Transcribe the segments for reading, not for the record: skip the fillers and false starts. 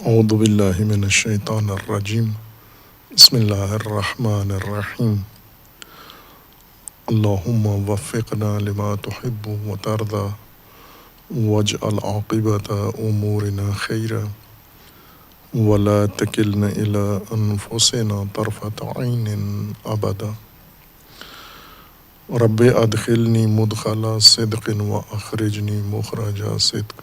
اعوذ باللہ من الشیطان الرجیم بسم اللہ الرحمن الرحیم اللہم وفقنا لما تحب وترضى واجعل عاقبۃ امورنا خیرا ولا تکلنا الی انفسنا طرفۃ عین ابدا رب ادخلنی مدخل صدق واخرجنی مخرج صدق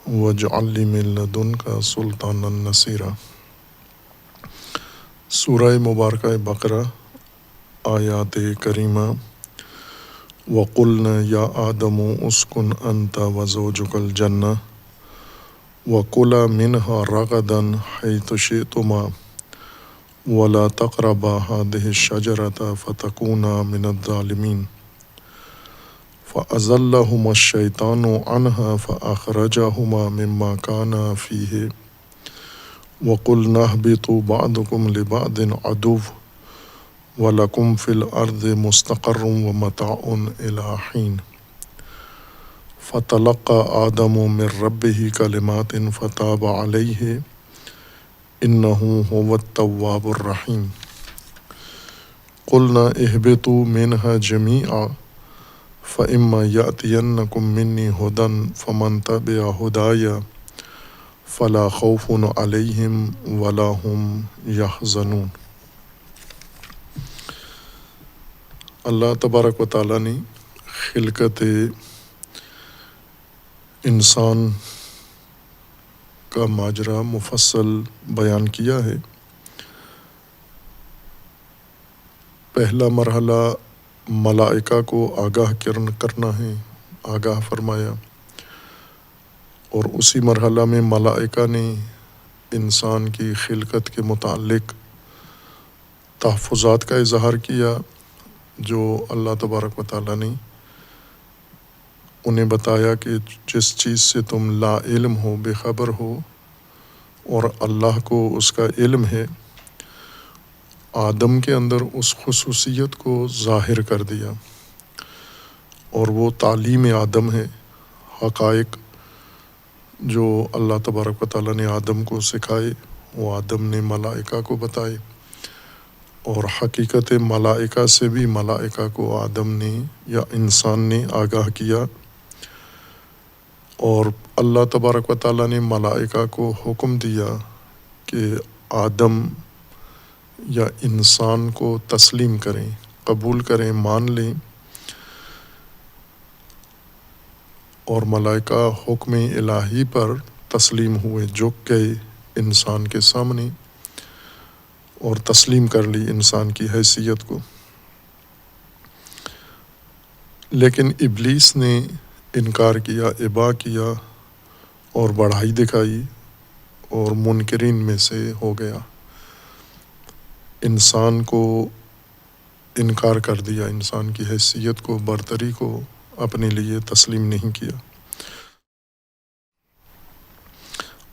واجعل لی من لدنک سلطانا نصیرا۔ سورہ مبارکہ بقرہ آیات کریمہ۔ وَقُلْنَا يَا آدَمُ اسْكُنْ أَنْتَ وَزَوْجُكَ الْجَنَّةَ وَكُلَا مِنْهَا رَغَدًا حَيْثُ شِئْتُمَا وَلَا تَقْرَبَا هَٰذِهِ الشَّجَرَةَ فَتَكُونَا مِنَ الظَّالِمِينَ فَأَزَلَّهُمَا الشَّيْطَانُ عَنْهَا فَأَخْرَجَهُمَا مِمَّا كَانَا فِيهِ وَقُلْنَا اهْبِطُوا بَعْضُكُمْ لِبَعْضٍ عَدُوٌّ وَلَكُمْ فِي الْأَرْضِ مُسْتَقَرٌّ وَمَتَاعٌ إِلَىٰ حِينٍ فَتَلَقَّىٰ آدَمُ مِن رَّبِّهِ كَلِمَاتٍ فَتَابَ عَلَيْهِ إِنَّهُ هُوَ التَّوَّابُ الرَّحِيمُ۔ قُلْنَا اهْبِطُوا مِنْهَا جَمِيعًا فَإِمَّا يَأْتِيَنَّكُم مِّنِّي هُدًى فَمَن تَبِعَ هُدَايَ فَلَا خَوْفٌ عَلَيْهِمْ وَلَا هُمْ يَحْزَنُونَ۔ اللہ تبارک و تعالیٰ نے خلقت انسان کا ماجرا مفصل بیان کیا ہے۔ پہلا مرحلہ ملائکہ کو آگاہ کرنا ہے، آگاہ فرمایا، اور اسی مرحلہ میں ملائکہ نے انسان کی خلقت کے متعلق تحفظات کا اظہار کیا جو اللہ تبارک و تعالیٰ نے انہیں بتایا کہ جس چیز سے تم لا علم ہو، بے خبر ہو، اور اللہ کو اس کا علم ہے، آدم کے اندر اس خصوصیت کو ظاہر کر دیا، اور وہ تعلیم آدم ہے۔ حقائق جو اللہ تبارک و تعالیٰ نے آدم کو سکھائے وہ آدم نے ملائکہ کو بتائے، اور حقیقت ملائکہ سے بھی ملائکہ کو آدم نے یا انسان نے آگاہ کیا، اور اللہ تبارک و تعالیٰ نے ملائکہ کو حکم دیا کہ آدم یا انسان کو تسلیم کریں، قبول کریں، مان لیں، اور ملائکہ حکم الہی پر تسلیم ہوئے، جھک گئے انسان کے سامنے اور تسلیم کر لی انسان کی حیثیت کو۔ لیکن ابلیس نے انکار کیا، ابا کیا اور بڑائی دکھائی اور منکرین میں سے ہو گیا، انسان کو انکار کر دیا، انسان کی حیثیت کو، برتری کو اپنے لیے تسلیم نہیں کیا۔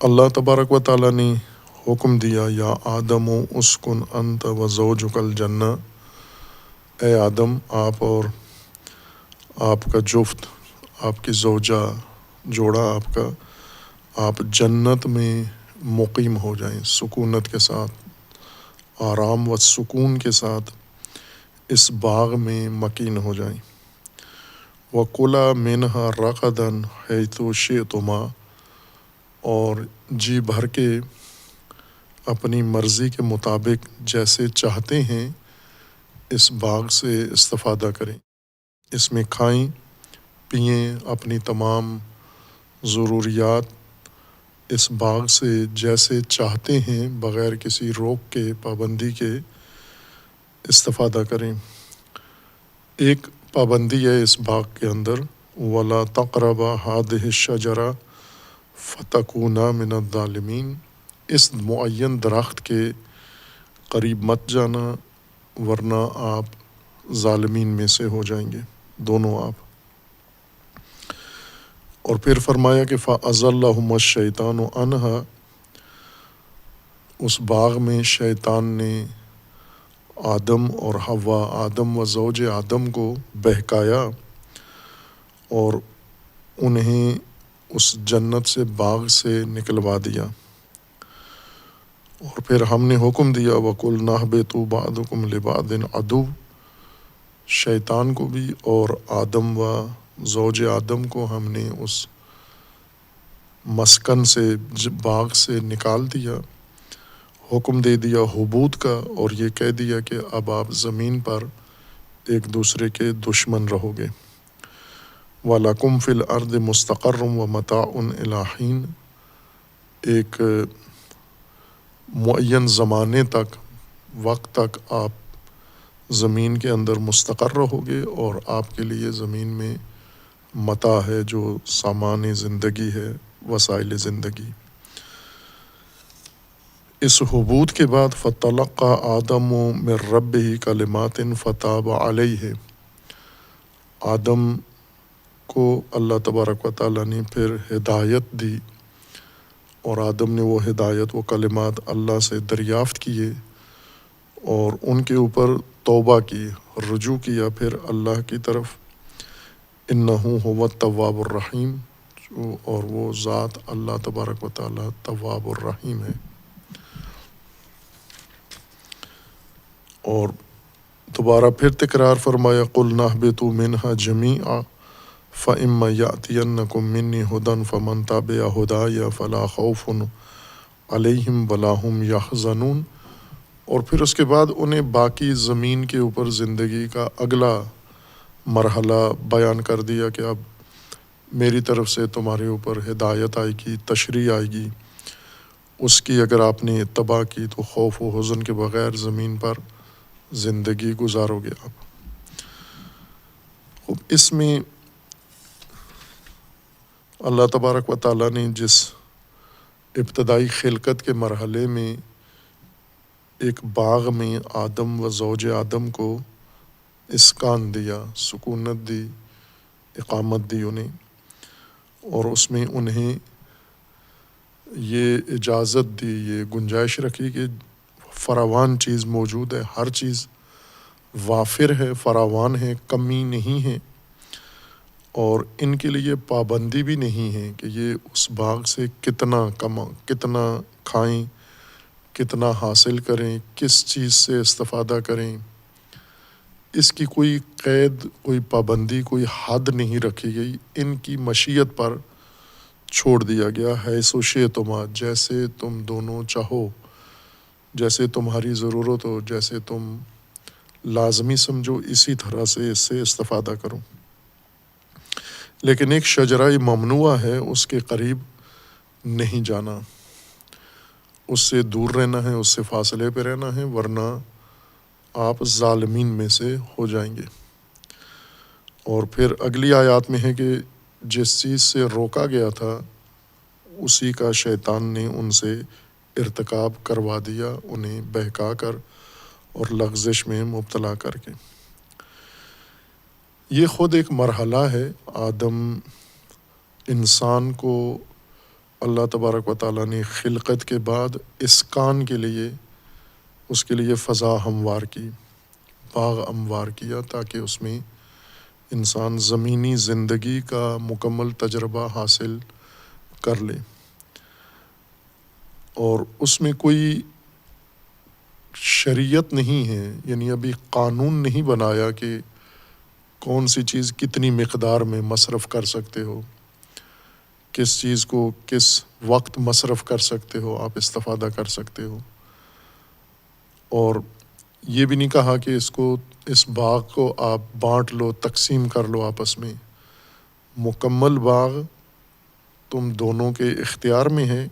اللہ تبارک و تعالیٰ نے حکم دیا، یا آدم اسکن انت وزوجک الجنہ، اے آدم آپ اور آپ کا جفت، آپ کی زوجہ، جوڑا آپ کا، آپ جنت میں مقیم ہو جائیں، سکونت کے ساتھ، آرام و سکون کے ساتھ اس باغ میں مکین ہو جائیں۔ وَكُلَا مِنْهَا رَغَدًا حَيْثُ شِئْتُمَا، اور جی بھر کے اپنی مرضی کے مطابق جیسے چاہتے ہیں اس باغ سے استفادہ کریں، اس میں کھائیں پئیں، اپنی تمام ضروریات اس باغ سے جیسے چاہتے ہیں بغیر کسی روک کے، پابندی کے استفادہ کریں۔ ایک پابندی ہے اس باغ کے اندر، وَلَا تَقْرَبَا هَٰذِهِ الشَّجَرَةَ فَتَكُونَا مِنَ الظَّالِمِينَ، اس معین درخت کے قریب مت جانا ورنہ آپ ظالمین میں سے ہو جائیں گے، دونوں آپ۔ اور پھر فرمایا کہ فَأَزَلَّهُمَا الشَّيْطَانُ عَنْهَا، اس باغ میں شیطان نے آدم اور حوا، آدم و زوج آدم کو بہکایا اور انہیں اس جنت سے، باغ سے نکلوا دیا۔ اور پھر ہم نے حکم دیا وَقُلْنَا اهْبِطُوا بَعْضُكُمْ لِبَعْضٍ عَدُوٌّ، شیطان کو بھی اور آدم و زوج آدم کو ہم نے اس مسکن سے باغ سے نکال دیا، حکم دے دیا حبوط کا، اور یہ کہہ دیا کہ اب آپ زمین پر ایک دوسرے کے دشمن رہو گے۔ وَلَكُمْ فِي الْأَرْضِ مُسْتَقَرٌّ وَمَتَاعٌ إِلَىٰ حِينٍ، ایک معین زمانے تک، وقت تک آپ زمین کے اندر مستقر رہو گے، اور آپ کے لیے زمین میں متاع ہے، جو سامان زندگی ہے، وسائل زندگی۔ اس حبوط کے بعد فَتَلَقَّىٰ آدَمُ مِن رَّبِّهِ كَلِمَاتٍ فَتَابَ عَلَيْهِ، آدم کو اللہ تبارک و تعالیٰ نے پھر ہدایت دی، اور آدم نے وہ ہدایت، وہ کلمات اللہ سے دریافت کیے، اور ان کے اوپر توبہ کی، رجوع کیا پھر اللہ کی طرف۔ اِنَّهُ هُوَ التَّوَّابُ الرَّحِيمُ، اور وہ ذات اللہ تبارک و تعالیٰ تواب الرحیم ہے۔ اور دوبارہ پھر تکرار فرمایا قُلْنَا اهْبِطُوا مِنْهَا جَمِيعًا فَإِمَّا يَأْتِيَنَّكُم مِّنِّي هُدًى فَمَن تَبِعَ هُدَايَ فَلَا خَوْفٌ عَلَيْهِمْ وَلَا هُمْ يَحْزَنُونَ، اور پھر اس کے بعد انہیں باقی زمین کے اوپر زندگی کا اگلا مرحلہ بیان کر دیا کہ اب میری طرف سے تمہارے اوپر ہدایت آئے گی، تشریع آئے گی، اس کی اگر آپ نے اتباع کی تو خوف و حزن کے بغیر زمین پر زندگی گزارو گے آپ۔ اس میں اللہ تبارک و تعالیٰ نے جس ابتدائی خلقت کے مرحلے میں ایک باغ میں آدم و زوج آدم کو اسکان دیا، سکونت دی، اقامت دی انہیں، اور اس میں انہیں یہ اجازت دی، یہ گنجائش رکھی کہ فراوان چیز موجود ہے، ہر چیز وافر ہے، فراوان ہے، کمی نہیں ہے، اور ان کے لیے پابندی بھی نہیں ہے کہ یہ اس باغ سے کتنا کھائیں، کتنا حاصل کریں، کس چیز سے استفادہ کریں۔ اس کی کوئی قید، کوئی پابندی، کوئی حد نہیں رکھی گئی، ان کی مشیت پر چھوڑ دیا گیا ہے۔ شئتما، جیسے تم دونوں چاہو، جیسے تمہاری ضرورت ہو، جیسے تم لازمی سمجھو، اسی طرح سے اس سے استفادہ کرو۔ لیکن ایک شجرہ ممنوعہ ہے، اس کے قریب نہیں جانا، اس سے دور رہنا ہے، اس سے فاصلے پہ رہنا ہے، ورنہ آپ ظالمین میں سے ہو جائیں گے۔ اور پھر اگلی آیات میں ہے کہ جس چیز سے روکا گیا تھا اسی کا شیطان نے ان سے ارتکاب کروا دیا، انہیں بہکا کر اور لغزش میں مبتلا کر کے۔ یہ خود ایک مرحلہ ہے۔ آدم انسان کو اللہ تبارک و تعالیٰ نے خلقت کے بعد اسکان کے لیے، اس کے لیے فضا ہموار کی، باغ ہموار کیا، تاکہ اس میں انسان زمینی زندگی کا مکمل تجربہ حاصل کر لے، اور اس میں کوئی شریعت نہیں ہے، یعنی ابھی قانون نہیں بنایا کہ کون سی چیز کتنی مقدار میں مصرف کر سکتے ہو، کس چیز کو کس وقت مصرف کر سکتے ہو، آپ استفادہ کر سکتے ہو۔ اور یہ بھی نہیں کہا کہ اس باغ کو آپ بانٹ لو، تقسیم کر لو آپس میں۔ مکمل باغ تم دونوں کے اختیار میں ہے،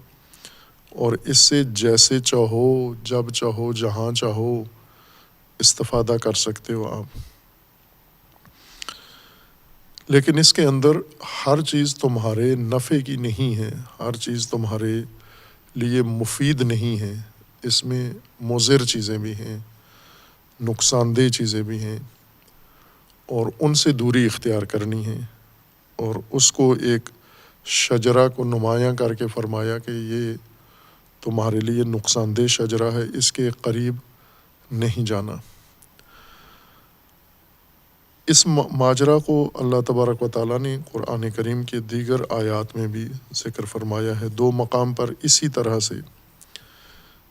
اور اس سے جیسے چاہو، جب چاہو، جہاں چاہو استفادہ کر سکتے ہو آپ۔ لیکن اس کے اندر ہر چیز تمہارے نفع کی نہیں ہے، ہر چیز تمہارے لیے مفید نہیں ہے، اس میں مضر چیزیں بھی ہیں، نقصان دہ چیزیں بھی ہیں، اور ان سے دوری اختیار کرنی ہے۔ اور اس کو ایک شجرہ کو نمایاں کر کے فرمایا کہ یہ تمہارے لیے نقصان دہ شجرہ ہے، اس کے قریب نہیں جانا۔ اس ماجرا کو اللہ تبارک و تعالیٰ نے قرآن کریم کے دیگر آیات میں بھی ذکر فرمایا ہے، دو مقام پر اسی طرح سے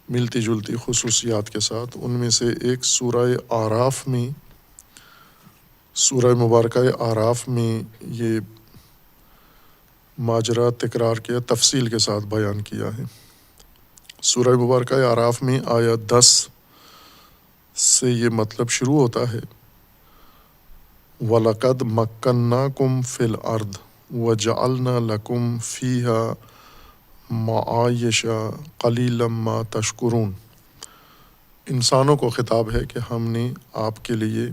ملتی جلتی خصوصیات کے ساتھ۔ ان میں سے ایک سورہ اعراف میں، سورہ مبارکہ اعراف میں یہ ماجرا تکرار کیا، تفصیل کے ساتھ بیان کیا ہے۔ سورہ مبارکہ اعراف میں آیت 10 سے یہ مطلب شروع ہوتا ہے، وَلَقَدْ مَكَّنَّاكُمْ فِي الْأَرْضِ وَجَعَلْنَا لَكُمْ فِيهَا مَعَائِشَ قَلِيلًا مَا تَشْكُرُونَ۔ انسانوں کو خطاب ہے کہ ہم نے آپ کے لیے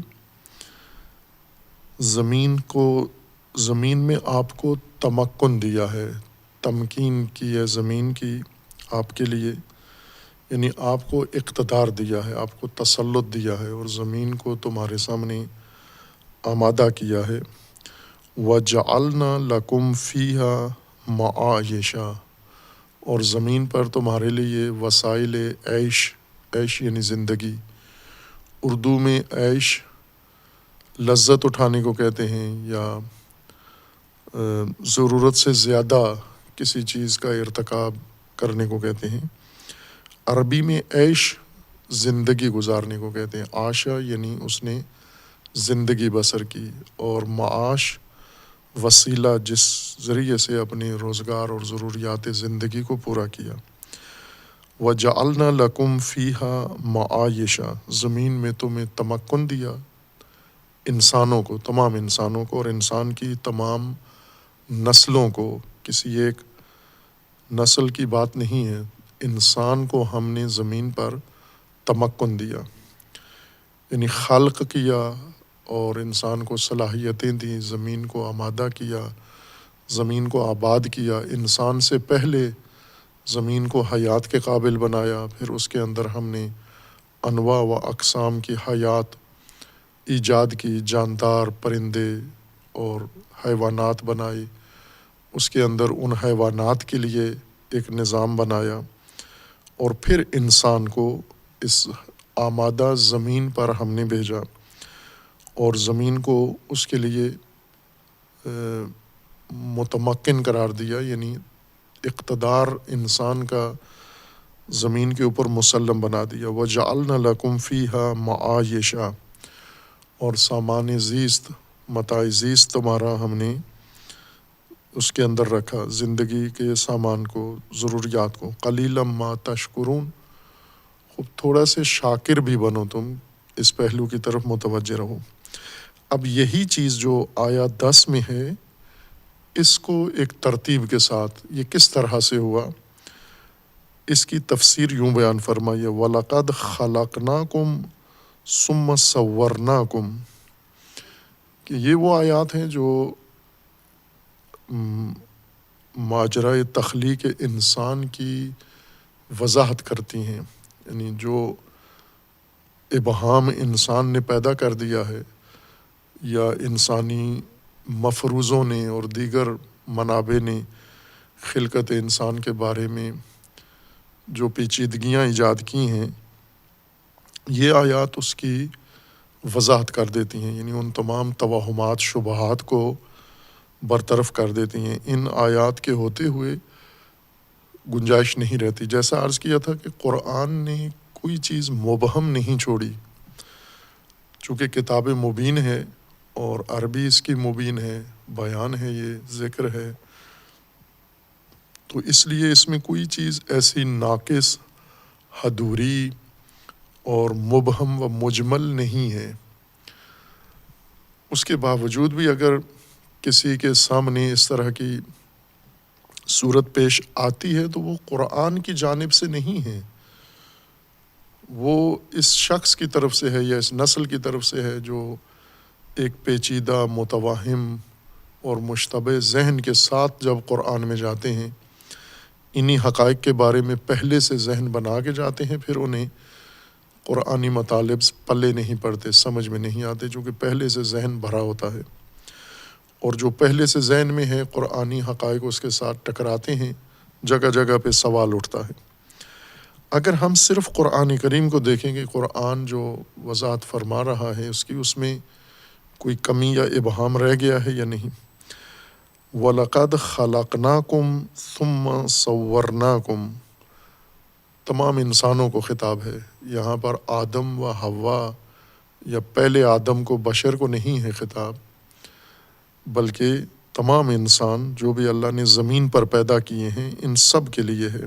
زمین میں آپ کو تمکن دیا ہے، تمکین کی ہے زمین کی آپ کے لیے، یعنی آپ کو اقتدار دیا ہے، آپ کو تسلط دیا ہے اور زمین کو تمہارے سامنے آمادہ کیا ہے۔ وَجَعَلْنَا لَكُمْ فِيهَا مَعَائِشَ، اور زمین پر تمہارے لیے وسائل عیش یعنی زندگی، اردو میں عیش لذت اٹھانے کو کہتے ہیں یا ضرورت سے زیادہ کسی چیز کا ارتکاب کرنے کو کہتے ہیں۔ عربی میں عیش زندگی گزارنے کو کہتے ہیں، عاشا یعنی اس نے زندگی بسر کی، اور معاش وسیلہ جس ذریعے سے اپنے روزگار اور ضروریات زندگی کو پورا کیا۔ وَجَعَلْنَا لَكُمْ فِيهَا مَعَائِشَ، زمین میں تمہیں تمکن دیا، انسانوں کو، تمام انسانوں کو، اور انسان کی تمام نسلوں کو، کسی ایک نسل کی بات نہیں ہے، انسان کو ہم نے زمین پر تمکن دیا، یعنی خلق کیا اور انسان کو صلاحیتیں دیں، زمین کو آمادہ کیا، زمین کو آباد کیا۔ انسان سے پہلے زمین کو حیات کے قابل بنایا، پھر اس کے اندر ہم نے انواع و اقسام کی حیات ایجاد کی، جاندار پرندے اور حیوانات بنائے، اس کے اندر ان حیوانات کے لیے ایک نظام بنایا، اور پھر انسان کو اس آمادہ زمین پر ہم نے بھیجا اور زمین کو اس کے لیے متمکن قرار دیا، یعنی اقتدار انسان کا زمین کے اوپر مسلم بنا دیا۔ وَجَعَلْنَا لَكُمْ فِيهَا مَعَائِشَ، اور سامان زیست، متاع زیست تمہارا ہم نے اس کے اندر رکھا، زندگی کے سامان کو، ضروریات کو۔ قَلِيلًا مَا تَشْكُرُونَ، خوب تھوڑا سے شاکر بھی بنو، تم اس پہلو کی طرف متوجہ رہو۔ اب یہی چیز جو آیات 10 میں ہے، اس کو ایک ترتیب کے ساتھ یہ کس طرح سے ہوا، اس کی تفسیر یوں بیان فرمائیے، وَلَقَدْ خَلَقْنَاكُمْ ثُمَّ صَوَّرْنَاكُمْ، کہ یہ وہ آیات ہیں جو ماجرائے تخلیق انسان کی وضاحت کرتی ہیں، یعنی جو ابہام انسان نے پیدا کر دیا ہے، یا انسانی مفروضوں نے اور دیگر منابع نے خلقت انسان کے بارے میں جو پیچیدگیاں ایجاد کی ہیں، یہ آیات اس کی وضاحت کر دیتی ہیں، یعنی ان تمام توہمات، شبہات کو برطرف کر دیتی ہیں۔ ان آیات کے ہوتے ہوئے گنجائش نہیں رہتی۔ جیسا عرض کیا تھا کہ قرآن نے کوئی چیز مبہم نہیں چھوڑی، چونکہ کتاب مبین ہے اور عربی اس کی مبین ہے، بیان ہے، یہ ذکر ہے، تو اس لیے اس میں کوئی چیز ایسی ناقص، حدوری اور مبہم و مجمل نہیں ہے۔ اس کے باوجود بھی اگر کسی کے سامنے اس طرح کی صورت پیش آتی ہے تو وہ قرآن کی جانب سے نہیں ہے، وہ اس شخص کی طرف سے ہے یا اس نسل کی طرف سے ہے جو ایک پیچیدہ، متوہم اور مشتبہ ذہن کے ساتھ جب قرآن میں جاتے ہیں، انہی حقائق کے بارے میں پہلے سے ذہن بنا کے جاتے ہیں، پھر انہیں قرآنی مطالب پلے نہیں پڑتے، سمجھ میں نہیں آتے، چونکہ پہلے سے ذہن بھرا ہوتا ہے، اور جو پہلے سے ذہن میں ہے قرآنی حقائق اس کے ساتھ ٹکراتے ہیں، جگہ جگہ پہ سوال اٹھتا ہے۔ اگر ہم صرف قرآن کریم کو دیکھیں کہ قرآن جو وضاحت فرما رہا ہے اس میں کوئی کمی یا ابہام رہ گیا ہے یا نہیں۔ وَلَقَدْ خَلَقْنَاكُمْ ثُمَّ صَوَّرْنَاكُمْ، تمام انسانوں کو خطاب ہے، یہاں پر آدم و حوا یا پہلے آدم کو بشر کو نہیں ہے خطاب، بلکہ تمام انسان جو بھی اللہ نے زمین پر پیدا کیے ہیں ان سب کے لیے ہے۔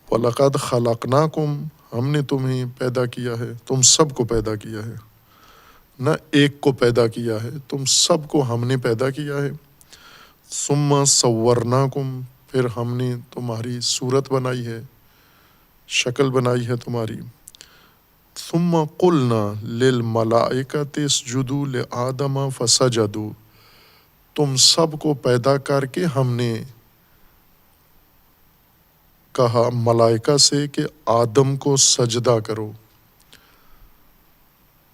وَلَقَدْ خَلَقْنَاكُمْ، ہم نے تمہیں پیدا کیا ہے، تم سب کو پیدا کیا ہے، نہ ایک کو پیدا کیا ہے، تم سب کو ہم نے پیدا کیا ہے۔ ثُمَّ صَوَّرْنَاكُمْ، پھر ہم نے تمہاری صورت بنائی ہے، شکل بنائی ہے تمہاری۔ ثُمَّ قُلْنَا لِلْمَلَائِكَةِ اسْجُدُوا لِآدَمَ فَسَجَدُوا، تم سب کو پیدا کر کے ہم نے کہا ملائکہ سے کہ آدم کو سجدہ کرو،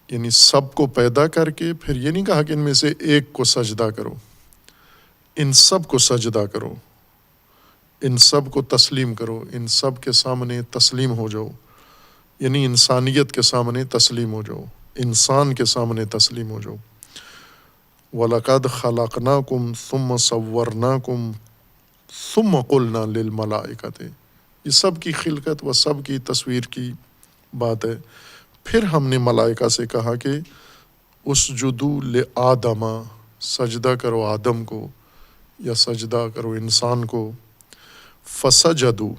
یعنی سب کو پیدا کر کے پھر یہ نہیں کہا کہ ان میں سے ایک کو سجدہ کرو، ان سب کو سجدہ کرو، ان سب کو تسلیم کرو، ان سب کے سامنے تسلیم ہو جاؤ، یعنی انسانیت کے سامنے تسلیم ہو جاؤ، انسان کے سامنے تسلیم ہو جاؤ۔ وَلَقَدْ خَلَقْنَاكُمْ ثُمَّ صَوَّرْنَاكُمْ ثُمَّ قُلْنَا لِلْمَلَائِكَةِ، یہ سب کی خلقت و سب کی تصویر کی بات ہے۔ پھر ہم نے ملائکہ سے کہا کہ اسجدوا لآدم، سجدہ کرو آدم کو یا سجدہ کرو انسان کو۔ فسجدوا،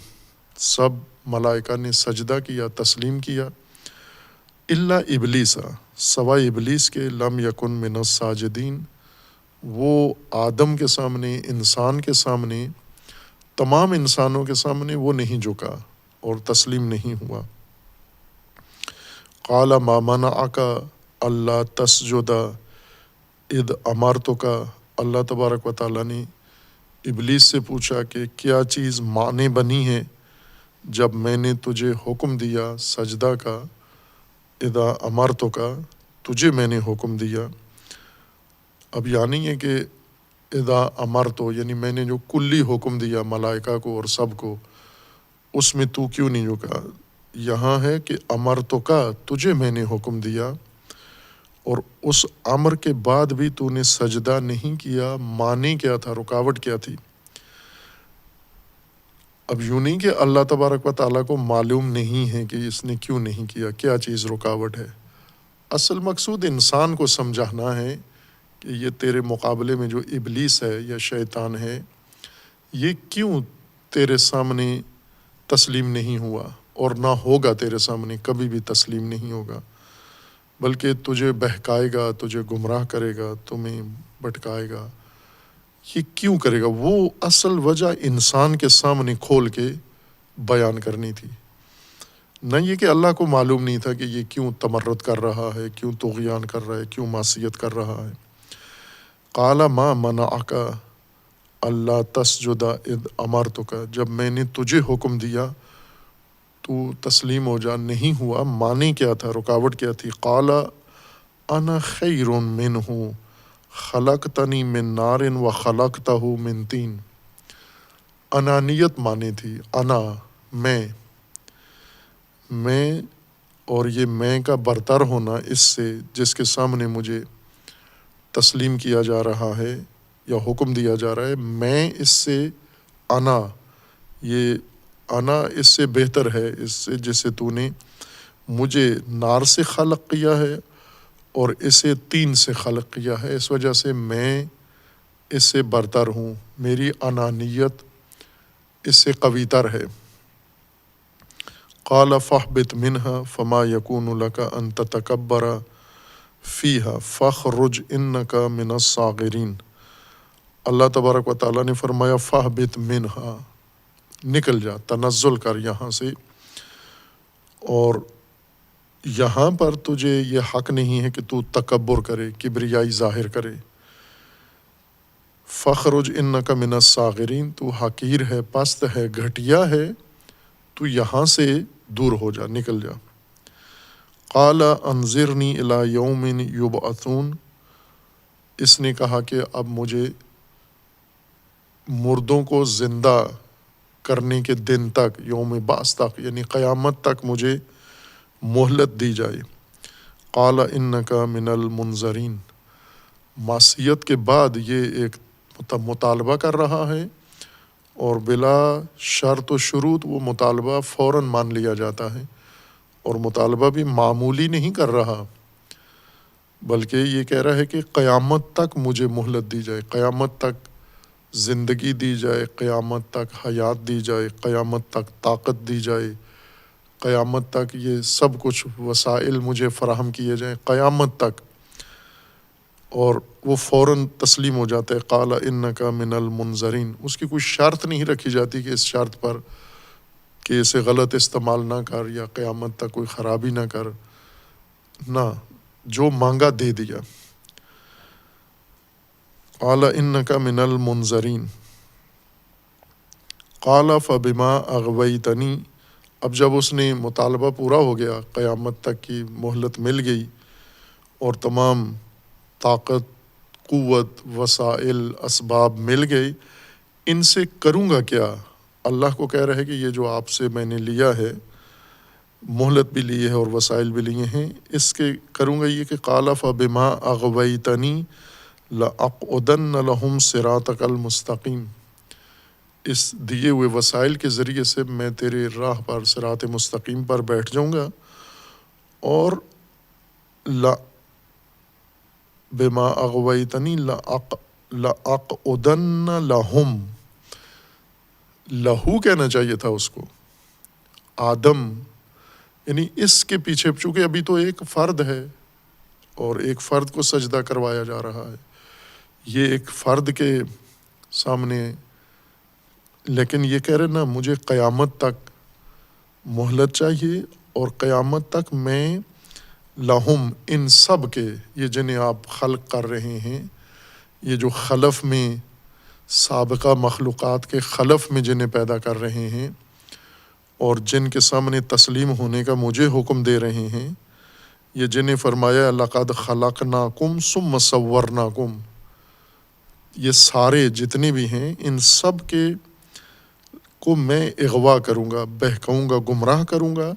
سب ملائکہ نے سجدہ کیا، تسلیم کیا۔ الا ابلیس، سوائے ابلیس کے، لم یکن من الساجدین، وہ آدم کے سامنے، انسان کے سامنے، تمام انسانوں کے سامنے وہ نہیں جھکا اور تسلیم نہیں ہوا۔ قال ما منعک اللہ تسجد اذ امرتک، اللہ تبارک و تعالیٰ نے ابلیس سے پوچھا کہ کیا چیز مانع بنی ہے جب میں نے تجھے حکم دیا سجدہ کا، اذا امرتک، تجھے میں نے حکم دیا۔ اب یعنی ہے کہ اذا امرتو، یعنی میں نے جو کلی حکم دیا ملائکہ کو اور سب کو، اس میں تو کیوں نہیں جھکا؟ یہاں ہے کہ امرتک، تجھے میں نے حکم دیا، اور اس امر کے بعد بھی تو نے سجدہ نہیں کیا، معنی کیا تھا، رکاوٹ کیا تھی؟ اب یوں نہیں کہ اللہ تبارک و تعالیٰ کو معلوم نہیں ہے کہ اس نے کیوں نہیں کیا، کیا چیز رکاوٹ ہے۔ اصل مقصود انسان کو سمجھانا ہے کہ یہ تیرے مقابلے میں جو ابلیس ہے یا شیطان ہے، یہ کیوں تیرے سامنے تسلیم نہیں ہوا اور نہ ہوگا، تیرے سامنے کبھی بھی تسلیم نہیں ہوگا، بلکہ تجھے بہکائے گا، تجھے گمراہ کرے گا، تمہیں بھٹکائے گا۔ یہ کیوں کرے گا؟ وہ اصل وجہ انسان کے سامنے کھول کے بیان کرنی تھی، نہ یہ کہ اللہ کو معلوم نہیں تھا کہ یہ کیوں تمرد کر رہا ہے، کیوں طغیان کر رہا ہے، کیوں معصیت کر رہا ہے۔ قال ما منعک اللہ تسجد اذ امرتک، جب میں نے تجھے حکم دیا تو تسلیم ہو جا، نہیں ہوا، معنی کیا تھا، رکاوٹ کیا تھی؟ قال انا خیر منہ خلقتنی من نار وخلقتہ من طین، انانیت مانی تھی، انا، میں، اور یہ میں کا برتر ہونا اس سے جس کے سامنے مجھے تسلیم کیا جا رہا ہے یا حکم دیا جا رہا ہے، میں اس سے، انا، یہ انا اس سے بہتر ہے، اس سے جس سے تو نے مجھے نار سے خلق کیا ہے اور اسے طین سے خلق کیا ہے، اس وجہ سے میں اس سے برتر ہوں، میری انانیت اس سے قوی تر ہے۔ قال فاہبط منہا فما یکون لک ان تتکبر فیہا فاخرج انک من الصاغرین، اللہ تبارک و تعالیٰ نے فرمایا فاہبط منہا، نکل جا، تنزل کر یہاں سے، اور یہاں پر تجھے یہ حق نہیں ہے کہ تو تکبر کرے، کبریائی ظاہر کرے۔ فخرج انک من الصاغرین، تو حقیر ہے، پست ہے، گھٹیا ہے، تو یہاں سے دور ہو جا، نکل جا۔ قال انظرنی الی یوم یبعثون، اس نے کہا کہ اب مجھے مردوں کو زندہ کرنے کے دن تک، یوم بعث تک، یعنی قیامت تک مجھے مہلت دی جائے۔ قال انک من المنظرین، معصیت کے بعد یہ ایک مطالبہ کر رہا ہے اور بلا شرط و شروط وہ مطالبہ فوراً مان لیا جاتا ہے، اور مطالبہ بھی معمولی نہیں کر رہا، بلکہ یہ کہہ رہا ہے کہ قیامت تک مجھے مہلت دی جائے، قیامت تک زندگی دی جائے، قیامت تک حیات دی جائے، قیامت تک طاقت دی جائے، قیامت تک یہ سب کچھ وسائل مجھے فراہم کیے جائیں، قیامت تک۔ اور وہ فوراً تسلیم ہو جاتا ہے، قال انک من المنظرین۔ اس کی کوئی شرط نہیں رکھی جاتی کہ اس شرط پر کہ اسے غلط استعمال نہ کر یا قیامت تک کوئی خرابی نہ کر، نہ، جو مانگا دے دیا۔ قال انک من المنظرین قال فبما اغویتنی۔ اب جب اس نے مطالبہ پورا ہو گیا، قیامت تک کی مہلت مل گئی اور تمام طاقت، قوت، وسائل، اسباب مل گئی، ان سے کروں گا کیا؟ اللہ کو کہہ رہے کہ یہ جو آپ سے میں نے لیا ہے، مہلت بھی لی ہے اور وسائل بھی لیے ہیں، اس کے کروں گا یہ کہ قال فبما اغویتنی لأقعدن لهم صراطک المستقیم۔ اس دیے ہوئے وسائل کے ذریعے سے میں تیرے راہ پر، صراط مستقیم پر بیٹھ جاؤں گا، اور بما اغویتنی لأقعدن لہم، لہو کہنا چاہیے تھا اس کو، آدم، یعنی اس کے پیچھے، چونکہ ابھی تو ایک فرد ہے اور ایک فرد کو سجدہ کروایا جا رہا ہے، یہ ایک فرد کے سامنے، لیکن یہ کہہ رہے نا مجھے قیامت تک مہلت چاہیے، اور قیامت تک میں لہم، ان سب کے، یہ جنہیں آپ خلق کر رہے ہیں، یہ جو خلف میں، سابقہ مخلوقات کے خلف میں جنہیں پیدا کر رہے ہیں اور جن کے سامنے تسلیم ہونے کا مجھے حکم دے رہے ہیں، یہ جنہیں فرمایا لقد خلقناکم ثم صورناکم، یہ سارے جتنے بھی ہیں، ان سب کے کو میں اغوا کروں گا، بہکاؤں گا، گمراہ کروں گا،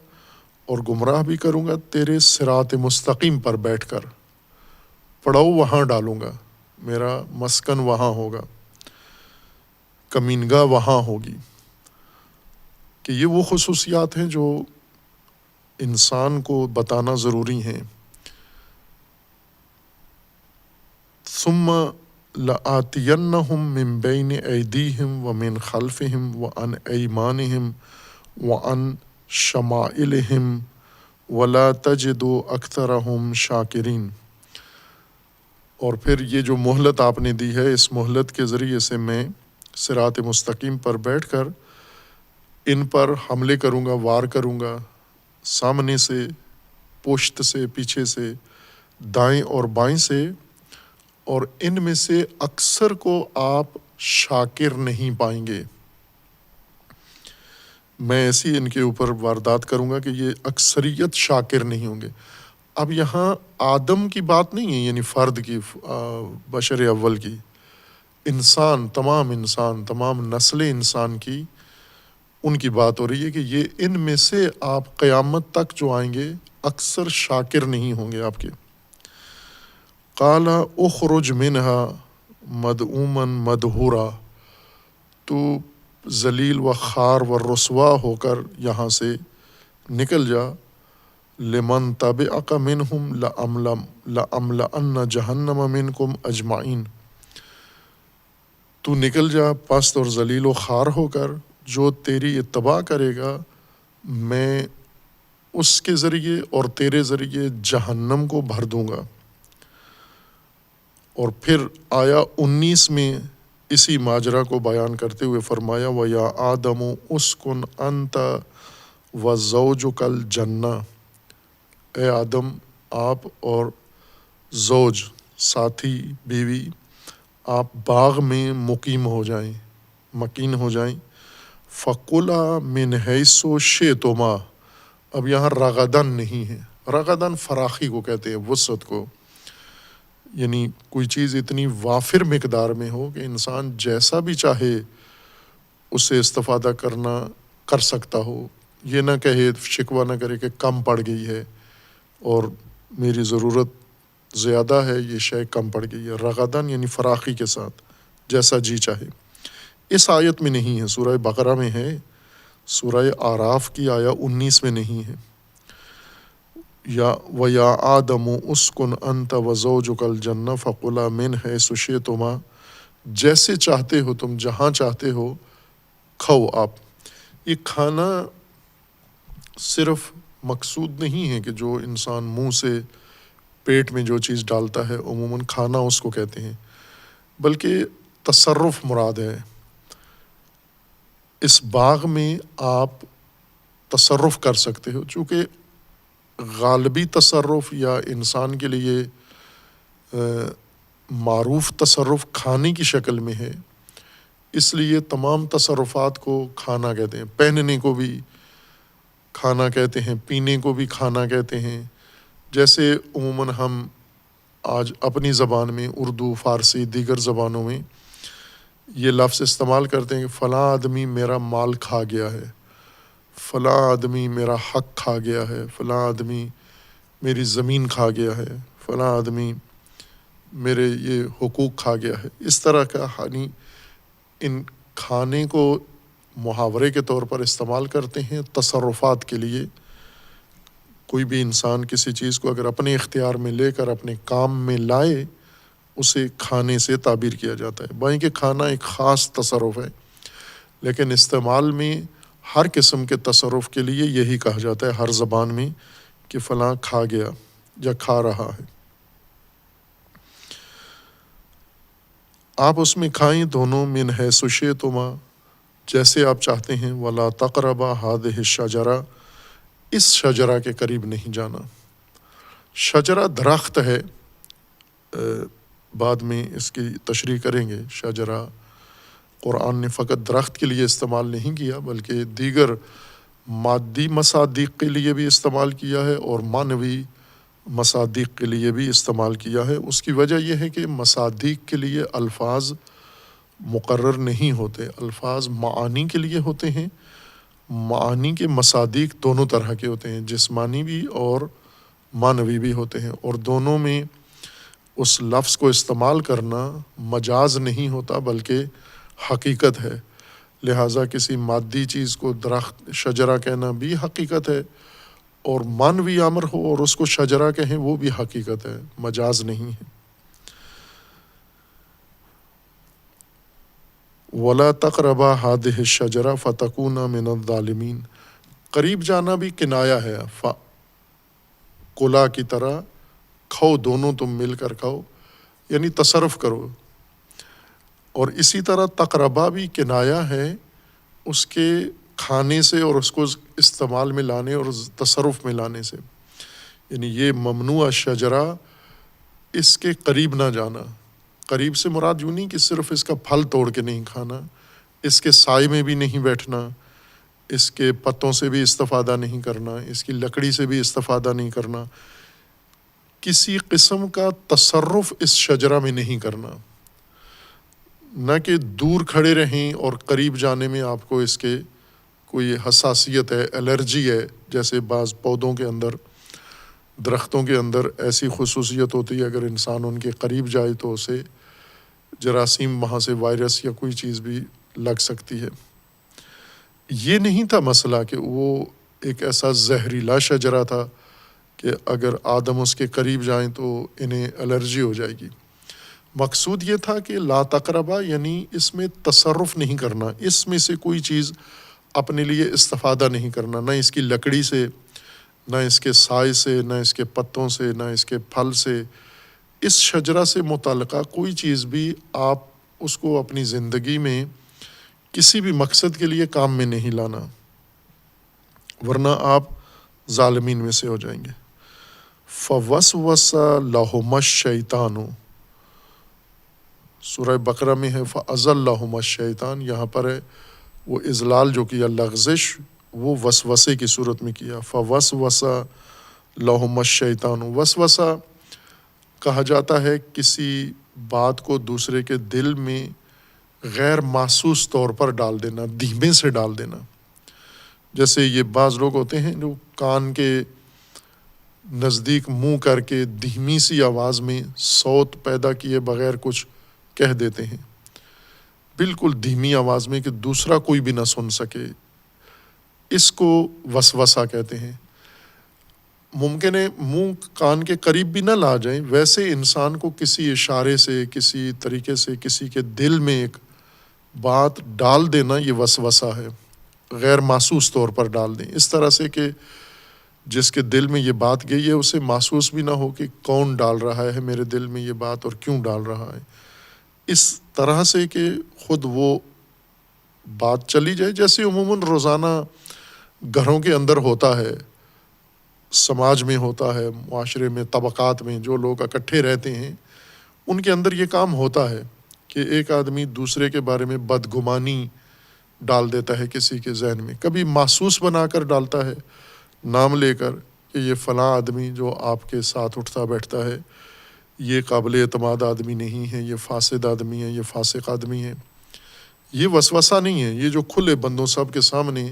اور گمراہ بھی کروں گا تیرے صراط مستقیم پر بیٹھ کر، پڑاؤ وہاں ڈالوں گا، میرا مسکن وہاں ہوگا، کمینگاہ وہاں ہوگی۔ کہ یہ وہ خصوصیات ہیں جو انسان کو بتانا ضروری ہیں۔ ثم لآتینہم من بین ایدیہم ومن خلفہم وعن ایمانہم وعن شمائلہم ولا تجد اکثرہم شاکرین۔ اور پھر یہ جو مہلت آپ نے دی ہے، اس مہلت کے ذریعے سے میں صراط مستقیم پر بیٹھ کر ان پر حملے کروں گا، وار کروں گا، سامنے سے، پشت سے، پیچھے سے، دائیں اور بائیں سے، اور ان میں سے اکثر کو آپ شاکر نہیں پائیں گے۔ میں ایسی ان کے اوپر واردات کروں گا کہ یہ اکثریت شاکر نہیں ہوں گے۔ اب یہاں آدم کی بات نہیں ہے، یعنی فرد کی، بشر اول کی، انسان، تمام نسل انسان کی، ان کی بات ہو رہی ہے کہ یہ ان میں سے آپ قیامت تک جو آئیں گے اکثر شاکر نہیں ہوں گے آپ کے۔ قال اخرج منها مدعوما مدحورا، تو ذلیل و خوار و رسوا ہو کر یہاں سے نکل جا، لمن تبعک منہم لأملأن جہنم منکم اجمعین، تو نکل جا پست اور ذلیل و خوار ہو کر، جو تیری اتباع کرے گا میں اس کے ذریعے اور تیرے ذریعے جہنم کو بھر دوں گا۔ اور پھر آیا 19 میں اسی ماجرا کو بیان کرتے ہوئے فرمایا وَيَا آدَمُ اُسْكُنْ أَنْتَ وَزَوْجُكَ الْجَنَّةَ، اے آدم، آپ اور زوج، ساتھی، بیوی، آپ باغ میں مقیم ہو جائیں، مکین ہو جائیں۔ فَقُلَا مِنْ حَيْثُ شِئْتُمَا، اب یہاں رغدن نہیں ہے، رغدن فراخی کو کہتے ہیں، وسعت کو، یعنی کوئی چیز اتنی وافر مقدار میں ہو کہ انسان جیسا بھی چاہے اس سے استفادہ کر سکتا ہو، یہ نہ کہے، شکوہ نہ کرے کہ کم پڑ گئی ہے اور میری ضرورت زیادہ ہے، یہ شے کم پڑ گئی ہے۔ رغدن یعنی فراخی کے ساتھ، جیسا جی چاہے۔ اس آیت میں نہیں ہے، سورہ بقرہ میں ہے، سورہ آراف کی آیا 19 میں نہیں ہے۔ وَيَا آدَمُ اُسْكُنْ أَنْتَ وَزَوْجُكَ الْجَنَّةَ فَكُلَا مِنْ حَيْثُ شِئْتُمَا، جیسے چاہتے ہو تم، جہاں چاہتے ہو کھاؤ آپ۔ یہ کھانا صرف مقصود نہیں ہے کہ جو انسان منہ سے پیٹ میں جو چیز ڈالتا ہے عموماً کھانا اس کو کہتے ہیں، بلکہ تصرف مراد ہے۔ اس باغ میں آپ تصرف کر سکتے ہو، چونکہ غالبی تصرف یا انسان کے لیے معروف تصرف کھانے کی شکل میں ہے، اس لیے تمام تصرفات کو کھانا کہتے ہیں۔ پہننے کو بھی کھانا کہتے ہیں، پینے کو بھی کھانا کہتے ہیں۔ جیسے عموماً ہم آج اپنی زبان میں، اردو، فارسی، دیگر زبانوں میں یہ لفظ استعمال کرتے ہیں کہ فلاں آدمی میرا مال کھا گیا ہے، فلاں آدمی میرا حق کھا گیا ہے، فلاں آدمی میری زمین کھا گیا ہے، فلاں آدمی میرے یہ حقوق کھا گیا ہے۔ اس طرح کا یعنی ان کھانے کو محاورے کے طور پر استعمال کرتے ہیں تصرفات کے لیے۔ کوئی بھی انسان کسی چیز کو اگر اپنے اختیار میں لے کر اپنے کام میں لائے، اسے کھانے سے تعبیر کیا جاتا ہے۔ بائیں کہ کھانا ایک خاص تصرف ہے، لیکن استعمال میں ہر قسم کے تصرف کے لیے یہی کہا جاتا ہے ہر زبان میں کہ فلاں کھا گیا یا کھا رہا ہے۔ آپ اس میں کھائیں دونوں، من حیث شئتما، جیسے آپ چاہتے ہیں، ولا تقربا هذه الشجرہ، اس شجرہ کے قریب نہیں جانا۔ شجرہ درخت ہے، بعد میں اس کی تشریح کریں گے۔ شجرہ قرآن نے فقط درخت کے لیے استعمال نہیں کیا، بلکہ دیگر مادی مصادیق کے لیے بھی استعمال کیا ہے اور معنوی مصادیق کے لیے بھی استعمال کیا ہے۔ اس کی وجہ یہ ہے کہ مصادیق کے لیے الفاظ مقرر نہیں ہوتے، الفاظ معانی کے لیے ہوتے ہیں۔ معانی کے مصادیق دونوں طرح کے ہوتے ہیں، جسمانی بھی اور معنوی بھی ہوتے ہیں، اور دونوں میں اس لفظ کو استعمال کرنا مجاز نہیں ہوتا بلکہ حقیقت ہے۔ لہٰذا کسی مادی چیز کو درخت، شجرہ کہنا بھی حقیقت ہے، اور معنوی امر ہو اور اس کو شجرہ کہیں وہ بھی حقیقت ہے، مجاز نہیں ہے۔ وَلَا تَقْرَبَا هَٰذِهِ الشَّجَرَةَ فَتَكُونَا مِنَ الظَّالِمِينَ، قریب جانا بھی کنایا ہے، کلا کی طرح کھاؤ، دونوں تم مل کر کھاؤ، یعنی تصرف کرو۔ اور اسی طرح تقربا بھی کنایا ہے اس کے کھانے سے اور اس کو استعمال میں لانے اور تصرف میں لانے سے، یعنی یہ ممنوع شجرہ، اس کے قریب نہ جانا۔ قریب سے مراد یوں نہیں کہ صرف اس کا پھل توڑ کے نہیں کھانا، اس کے سائے میں بھی نہیں بیٹھنا، اس کے پتوں سے بھی استفادہ نہیں کرنا، اس کی لکڑی سے بھی استفادہ نہیں کرنا، کسی قسم کا تصرف اس شجرہ میں نہیں کرنا۔ نہ کہ دور کھڑے رہیں اور قریب جانے میں آپ کو اس کے کوئی حساسیت ہے، الرجی ہے، جیسے بعض پودوں کے اندر، درختوں کے اندر ایسی خصوصیت ہوتی ہے اگر انسان ان کے قریب جائے تو اسے جراثیم، وہاں سے وائرس یا کوئی چیز بھی لگ سکتی ہے۔ یہ نہیں تھا مسئلہ کہ وہ ایک ایسا زہریلا شجرہ تھا کہ اگر آدم اس کے قریب جائیں تو انہیں الرجی ہو جائے گی۔ مقصود یہ تھا کہ لا تقربا، یعنی اس میں تصرف نہیں کرنا، اس میں سے کوئی چیز اپنے لیے استفادہ نہیں کرنا، نہ اس کی لکڑی سے، نہ اس کے سائے سے، نہ اس کے پتوں سے، نہ اس کے پھل سے، اس شجرہ سے متعلقہ کوئی چیز بھی آپ اس کو اپنی زندگی میں کسی بھی مقصد کے لیے کام میں نہیں لانا، ورنہ آپ ظالمین میں سے ہو جائیں گے۔ فَوَسْوَسَ لَهُمَا الشَّيْطَانُ، سورہ بقرہ میں ہے فَأَزَلَّهُمَا الشَّيْطَانُ، یہاں پر ہے وہ اضلال جو کیا، لغزش، وہ وسوسے کی صورت میں کیا۔ فَوَسْوَسَ لَهُمَا الشَّيْطَانُ، وسوسہ کہا جاتا ہے کسی بات کو دوسرے کے دل میں غیر محسوس طور پر ڈال دینا، دھیمے سے ڈال دینا۔ جیسے یہ بعض لوگ ہوتے ہیں جو کان کے نزدیک منہ کر کے دھیمی سی آواز میں صوت پیدا کیے بغیر کچھ کہہ دیتے ہیں، بالکل دھیمی آواز میں کہ دوسرا کوئی بھی نہ سن سکے، اس کو وسوسہ کہتے ہیں۔ ممکن ہے منہ کان کے قریب بھی نہ لا جائیں، ویسے انسان کو کسی اشارے سے، کسی طریقے سے کسی کے دل میں ایک بات ڈال دینا، یہ وسوسہ ہے، غیر محسوس طور پر ڈال دیں، اس طرح سے کہ جس کے دل میں یہ بات گئی ہے اسے محسوس بھی نہ ہو کہ کون ڈال رہا ہے میرے دل میں یہ بات اور کیوں ڈال رہا ہے، اس طرح سے کہ خود وہ بات چلی جائے، جیسے عموماً روزانہ گھروں کے اندر ہوتا ہے، سماج میں ہوتا ہے، معاشرے میں، طبقات میں جو لوگ اکٹھے رہتے ہیں ان کے اندر یہ کام ہوتا ہے کہ ایک آدمی دوسرے کے بارے میں بدگمانی ڈال دیتا ہے کسی کے ذہن میں، کبھی محسوس بنا کر ڈالتا ہے، نام لے کر کہ یہ فلاں آدمی جو آپ کے ساتھ اٹھتا بیٹھتا ہے یہ قابل اعتماد آدمی نہیں ہے، یہ فاسد آدمی ہے، یہ فاسق آدمی ہے۔ یہ وسوسہ نہیں ہے، یہ جو کھلے بندوں سب کے سامنے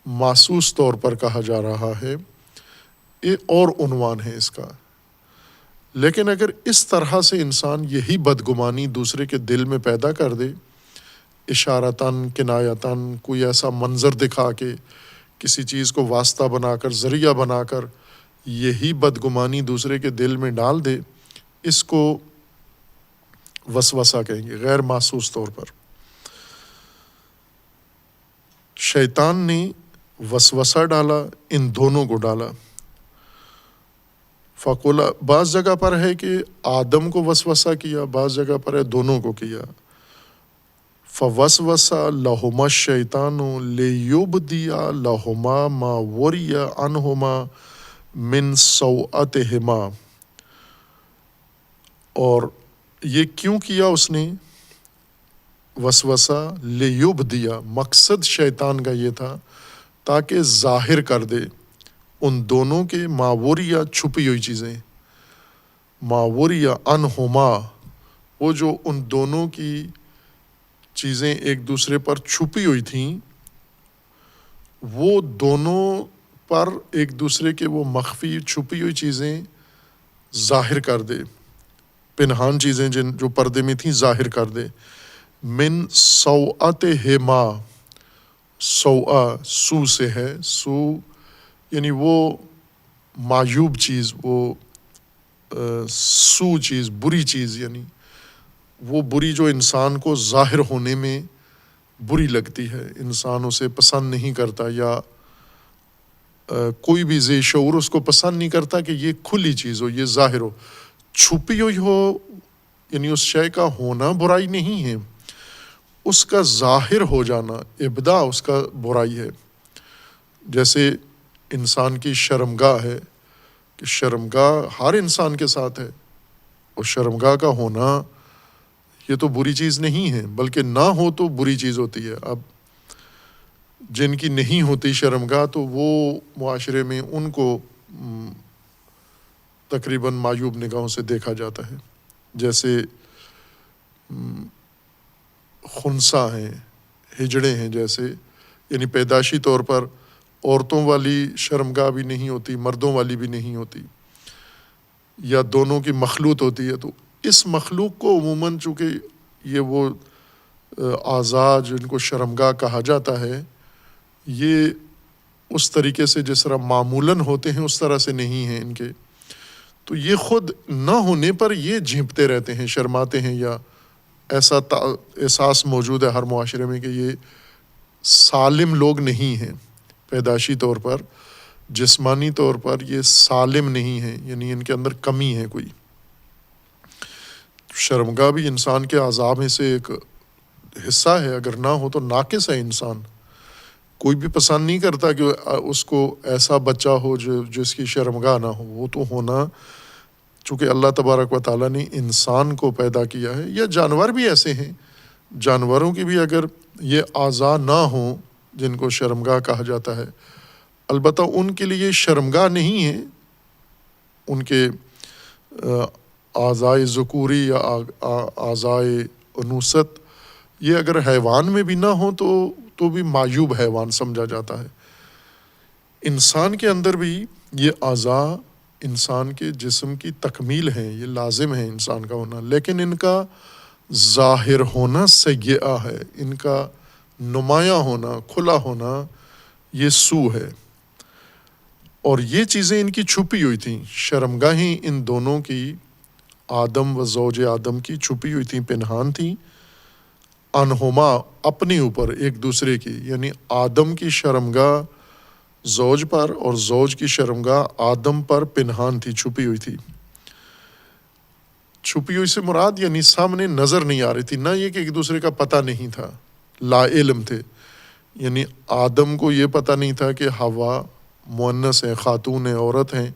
محسوس طور پر کہا جا رہا ہے، یہ اور عنوان ہے اس کا۔ لیکن اگر اس طرح سے انسان یہی بدگمانی دوسرے کے دل میں پیدا کر دے، اشارتاً، کنایتاً، کوئی ایسا منظر دکھا کے، کسی چیز کو واسطہ بنا کر، ذریعہ بنا کر یہی بدگمانی دوسرے کے دل میں ڈال دے، اس کو وسوسہ کہیں گے، غیر محسوس طور پر۔ شیطان نے وسوسہ ڈالا، ان دونوں کو ڈالا۔ فقولا بعض جگہ پر ہے کہ آدم کو وسوسہ کیا، بعض جگہ پر ہے دونوں کو کیا۔ فوسوس لہما الشیطان لیبدی لہما ما وری عنہما من سوءتہما، اور یہ کیوں کیا اس نے وسوسہ؟ لیبدی، مقصد شیطان کا یہ تھا تاکہ ظاہر کر دے ان دونوں کے ماوریا، چھپی ہوئی چیزیں، ماوریا عنہما، وہ جو ان دونوں کی چیزیں ایک دوسرے پر چھپی ہوئی تھیں، وہ دونوں پر ایک دوسرے کے وہ مخفی چھپی ہوئی چیزیں ظاہر کر دے، پنہان چیزیں جو پردے میں تھیں ظاہر کر دے۔ من سوءتہما، سوء سو سے ہے، سو یعنی وہ معیوب چیز، وہ سو چیز، بری چیز، یعنی وہ بری جو انسان کو ظاہر ہونے میں بری لگتی ہے، انسان اسے پسند نہیں کرتا، یا کوئی بھی ذی شعور اس کو پسند نہیں کرتا کہ یہ کھلی چیز ہو، یہ ظاہر ہو، چھپی ہوئی ہو، یعنی اس شے کا ہونا برائی نہیں ہے، اس کا ظاہر ہو جانا ابدا اس کا برائی ہے۔ جیسے انسان کی شرمگاہ ہے کہ شرمگاہ ہر انسان کے ساتھ ہے، اور شرمگاہ کا ہونا یہ تو بری چیز نہیں ہے، بلکہ نہ ہو تو بری چیز ہوتی ہے۔ اب جن کی نہیں ہوتی شرمگاہ تو وہ معاشرے میں ان کو تقریباً معیوب نگاہوں سے دیکھا جاتا ہے، جیسے خنثی ہیں، ہجڑے ہیں، جیسے یعنی پیدائشی طور پر عورتوں والی شرمگاہ بھی نہیں ہوتی، مردوں والی بھی نہیں ہوتی، یا دونوں کی مخلوط ہوتی ہے۔ تو اس مخلوق کو عموماً چونکہ یہ وہ اعضاء جن کو شرمگاہ کہا جاتا ہے، یہ اس طریقے سے جس طرح معمولاً ہوتے ہیں اس طرح سے نہیں ہیں ان کے، تو یہ خود نہ ہونے پر یہ جھنپتے رہتے ہیں، شرماتے ہیں، یا ایسا احساس موجود ہے ہر معاشرے میں کہ یہ سالم لوگ نہیں ہیں، پیدائشی طور پر، جسمانی طور پر یہ سالم نہیں ہیں، یعنی ان کے اندر کمی ہے کوئی۔ شرمگاہ بھی انسان کے اعضاء میں سے ایک حصہ ہے، اگر نہ ہو تو ناقص ہے انسان۔ کوئی بھی پسند نہیں کرتا کہ اس کو ایسا بچہ ہو جس کی شرمگاہ نہ ہو، وہ تو ہونا، چونکہ اللہ تبارک و تعالیٰ نے انسان کو پیدا کیا ہے، یا جانور بھی ایسے ہیں، جانوروں کی بھی اگر یہ اعضاء نہ ہوں جن کو شرمگاہ کہا جاتا ہے، البتہ ان کے لیے شرمگاہ نہیں ہے، ان کے اعضائے ذکوری یا اعضائے انوثت یہ اگر حیوان میں بھی نہ ہوں تو بھی معیوب حیوان سمجھا جاتا ہے۔ انسان کے اندر بھی یہ اعضاء انسان کے جسم کی تکمیل ہیں، یہ لازم ہے انسان کا ہونا، لیکن ان کا ظاہر ہونا سیئہ ہے، ان کا نمایاں ہونا، کھلا ہونا یہ سو ہے، اور یہ چیزیں ان کی چھپی ہوئی تھیں، شرمگاہیں ان دونوں کی، آدم و زوج آدم کی چھپی ہوئی تھیں، پنہان تھیں، انہما اپنے اوپر ایک دوسرے کی، یعنی آدم کی شرمگاہ زوج پر اور زوج کی شرمگاہ آدم پر پنہان تھی، چھپی ہوئی تھی۔ چھپی ہوئی سے مراد یعنی سامنے نظر نہیں آ رہی تھی، نہ یہ کہ ایک دوسرے کا پتہ نہیں تھا، لا علم تھے، یعنی آدم کو یہ پتہ نہیں تھا کہ حوا مؤنث ہیں، خاتون ہیں، عورت ہیں،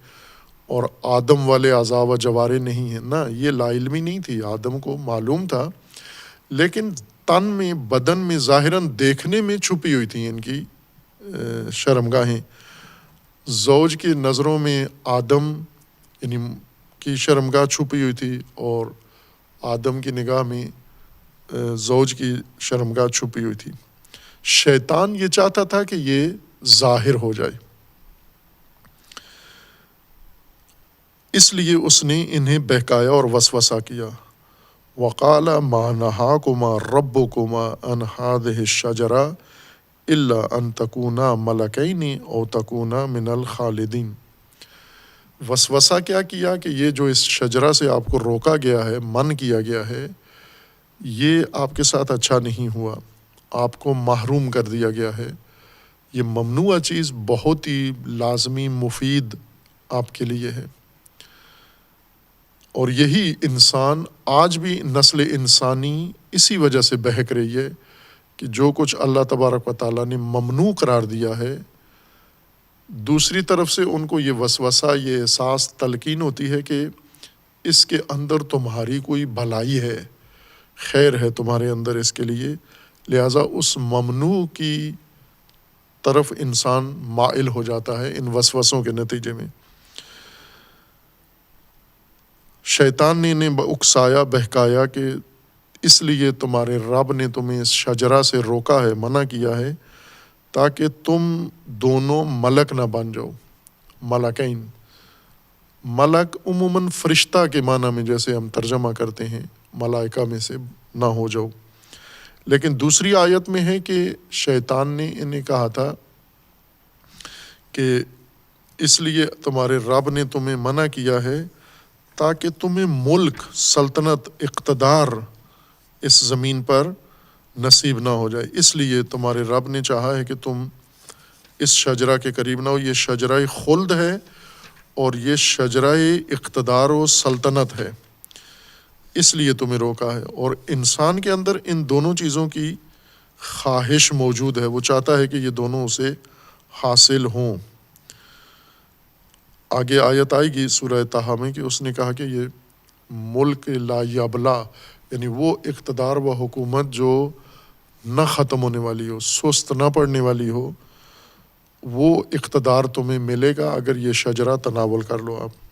اور آدم والے اعضاء و جوارے نہیں ہیں، نہ، یہ لا علمی نہیں تھی، آدم کو معلوم تھا، لیکن تن میں، بدن میں، ظاہراً دیکھنے میں چھپی ہوئی تھیں ان کی شرمگاہیں۔ زوج کی نظروں میں آدم یعنی کی شرمگاہ چھپی ہوئی تھی، اور آدم کی نگاہ میں زوج کی شرمگاہ چھپی ہوئی تھی۔ شیطان یہ چاہتا تھا کہ یہ ظاہر ہو جائے، اس لیے اس نے انہیں بہکایا اور وسوسہ کیا۔ وقال ما نہاکما ربکما عن ہذہ الشجرہ الا ان تکونا ملکین او تکونا من الخالدین۔ وسوسہ کیا کیا کہ یہ جو اس شجرہ سے آپ کو روکا گیا ہے، من کیا گیا ہے، یہ آپ کے ساتھ اچھا نہیں ہوا، آپ کو محروم کر دیا گیا ہے، یہ ممنوع چیز بہت ہی لازمی مفید آپ کے لیے ہے۔ اور یہی انسان آج بھی نسل انسانی اسی وجہ سے بہک رہی ہے کہ جو کچھ اللہ تبارک و تعالیٰ نے ممنوع قرار دیا ہے، دوسری طرف سے ان کو یہ وسوسہ، یہ احساس تلقین ہوتی ہے کہ اس کے اندر تمہاری کوئی بھلائی ہے، خیر ہے تمہارے اندر اس کے لیے، لہٰذا اس ممنوع کی طرف انسان مائل ہو جاتا ہے ان وسوسوں کے نتیجے میں۔ شیطان نے انہیں اکسایا، بہکایا کہ اس لیے تمہارے رب نے تمہیں اس شجرہ سے روکا ہے، منع کیا ہے، تاکہ تم دونوں ملک نہ بن جاؤ، ملکین۔ ملک عموماً فرشتہ کے معنی میں جیسے ہم ترجمہ کرتے ہیں، ملائکہ میں سے نہ ہو جاؤ، لیکن دوسری آیت میں ہے کہ شیطان نے انہیں کہا تھا کہ اس لیے تمہارے رب نے تمہیں منع کیا ہے تاکہ تمہیں ملک، سلطنت، اقتدار اس زمین پر نصیب نہ ہو جائے، اس لیے تمہارے رب نے چاہا ہے کہ تم اس شجرہ کے قریب نہ ہو۔ یہ شجرہ خلد ہے اور یہ شجرہ اقتدار و سلطنت ہے، اس لیے تمہیں روکا ہے۔ اور انسان کے اندر ان دونوں چیزوں کی خواہش موجود ہے، وہ چاہتا ہے کہ یہ دونوں اسے حاصل ہوں۔ آگے آیت آئے گی سورہ طٰہٰ میں کہ اس نے کہا کہ یہ ملک لا یبلا، یعنی وہ اقتدار و حکومت جو نہ ختم ہونے والی ہو، سست نہ پڑنے والی ہو، وہ اقتدار تمہیں ملے گا اگر یہ شجرہ تناول کر لو آپ۔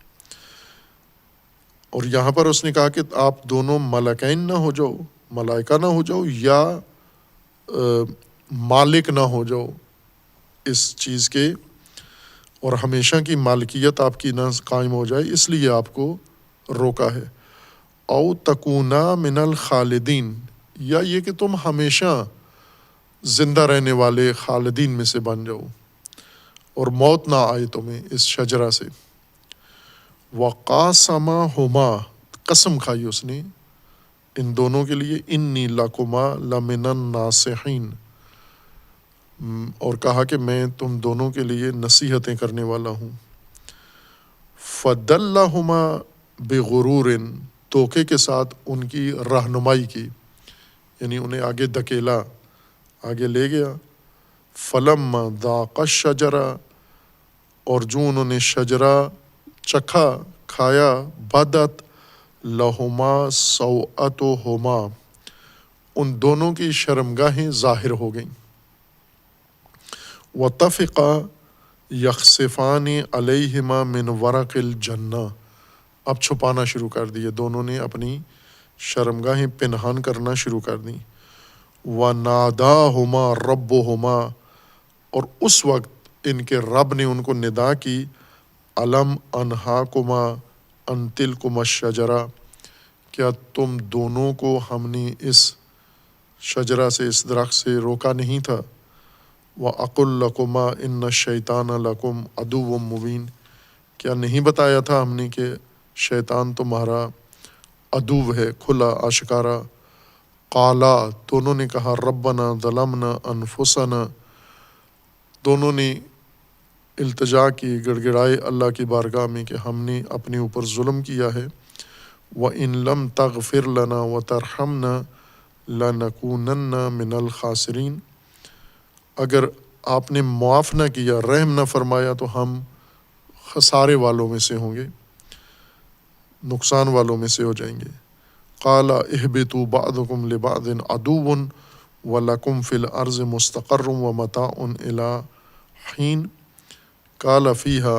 اور یہاں پر اس نے کہا کہ آپ دونوں ملکین نہ ہو جاؤ، ملائکہ نہ ہو جاؤ، یا مالک نہ ہو جاؤ اس چیز کے، اور ہمیشہ کی مالکیت آپ کی نہ قائم ہو جائے، اس لیے آپ کو روکا ہے۔ او تکونا من الخالدین، یا یہ کہ تم ہمیشہ زندہ رہنے والے خالدین میں سے بن جاؤ اور موت نہ آئے تمہیں اس شجرہ سے۔ وقاسمہما، قسم کھائی اس نے ان دونوں کے لیے، انی لکما لمن الناصحین، اور کہا کہ میں تم دونوں کے لیے نصیحتیں کرنے والا ہوں۔ فدلہما بغرور، دھوکے کے ساتھ ان کی رہنمائی کی، یعنی انہیں آگے دھکیلا، آگے لے گیا۔ فلما ذاقا الشجرہ، اور جو انہوں نے شجرہ چکھا، کھایا، بدت لہما سوءتہما، ان دونوں کی شرمگاہیں ظاہر ہو گئیں۔ وطفقا یخصفان علیہما من ورق الجنہ، اب چھپانا شروع کر دیے، دونوں نے اپنی شرمگاہیں پنہان کرنا شروع کر دیں۔ وَنَادَاهُمَا رَبُّهُمَا، اور اس وقت ان کے رب نے ان کو ندا کی، أَلَمْ أَنْهَاكُمَا أَنْ تِلْكُمَا الشَّجَرَةَ، کیا تم دونوں کو ہم نے اس شجرہ سے، اس درخت سے روکا نہیں تھا؟ وَأَقُلْ لَكُمَا إِنَّ الشَّيْطَانَ لَكُمْ عَدُوٌّ مُّبِينٌ، کیا نہیں بتایا تھا ہم نے کہ شیطان تمہارا عدو ہے، کھلا آشکارا؟ قالا، دونوں نے کہا، ربنا ظلمنا انفسنا، دونوں نے التجا کی، گڑگڑائے اللہ کی بارگاہ میں کہ ہم نے اپنے اوپر ظلم کیا ہے۔ وَإِن لَمْ تَغْفِرْ لَنَا وَتَرْحَمْنَا لَنَكُونَنَّ مِنَ الْخَاسِرِينَ، اگر آپ نے معاف نہ کیا، رحم نہ فرمایا تو ہم خسارے والوں میں سے ہوں گے، نقصان والوں میں سے ہو جائیں گے۔ قال اہبطوا بعضکم لبعض عدو ولکم فی الارض مستقر ومتاع الی حین قال فیہا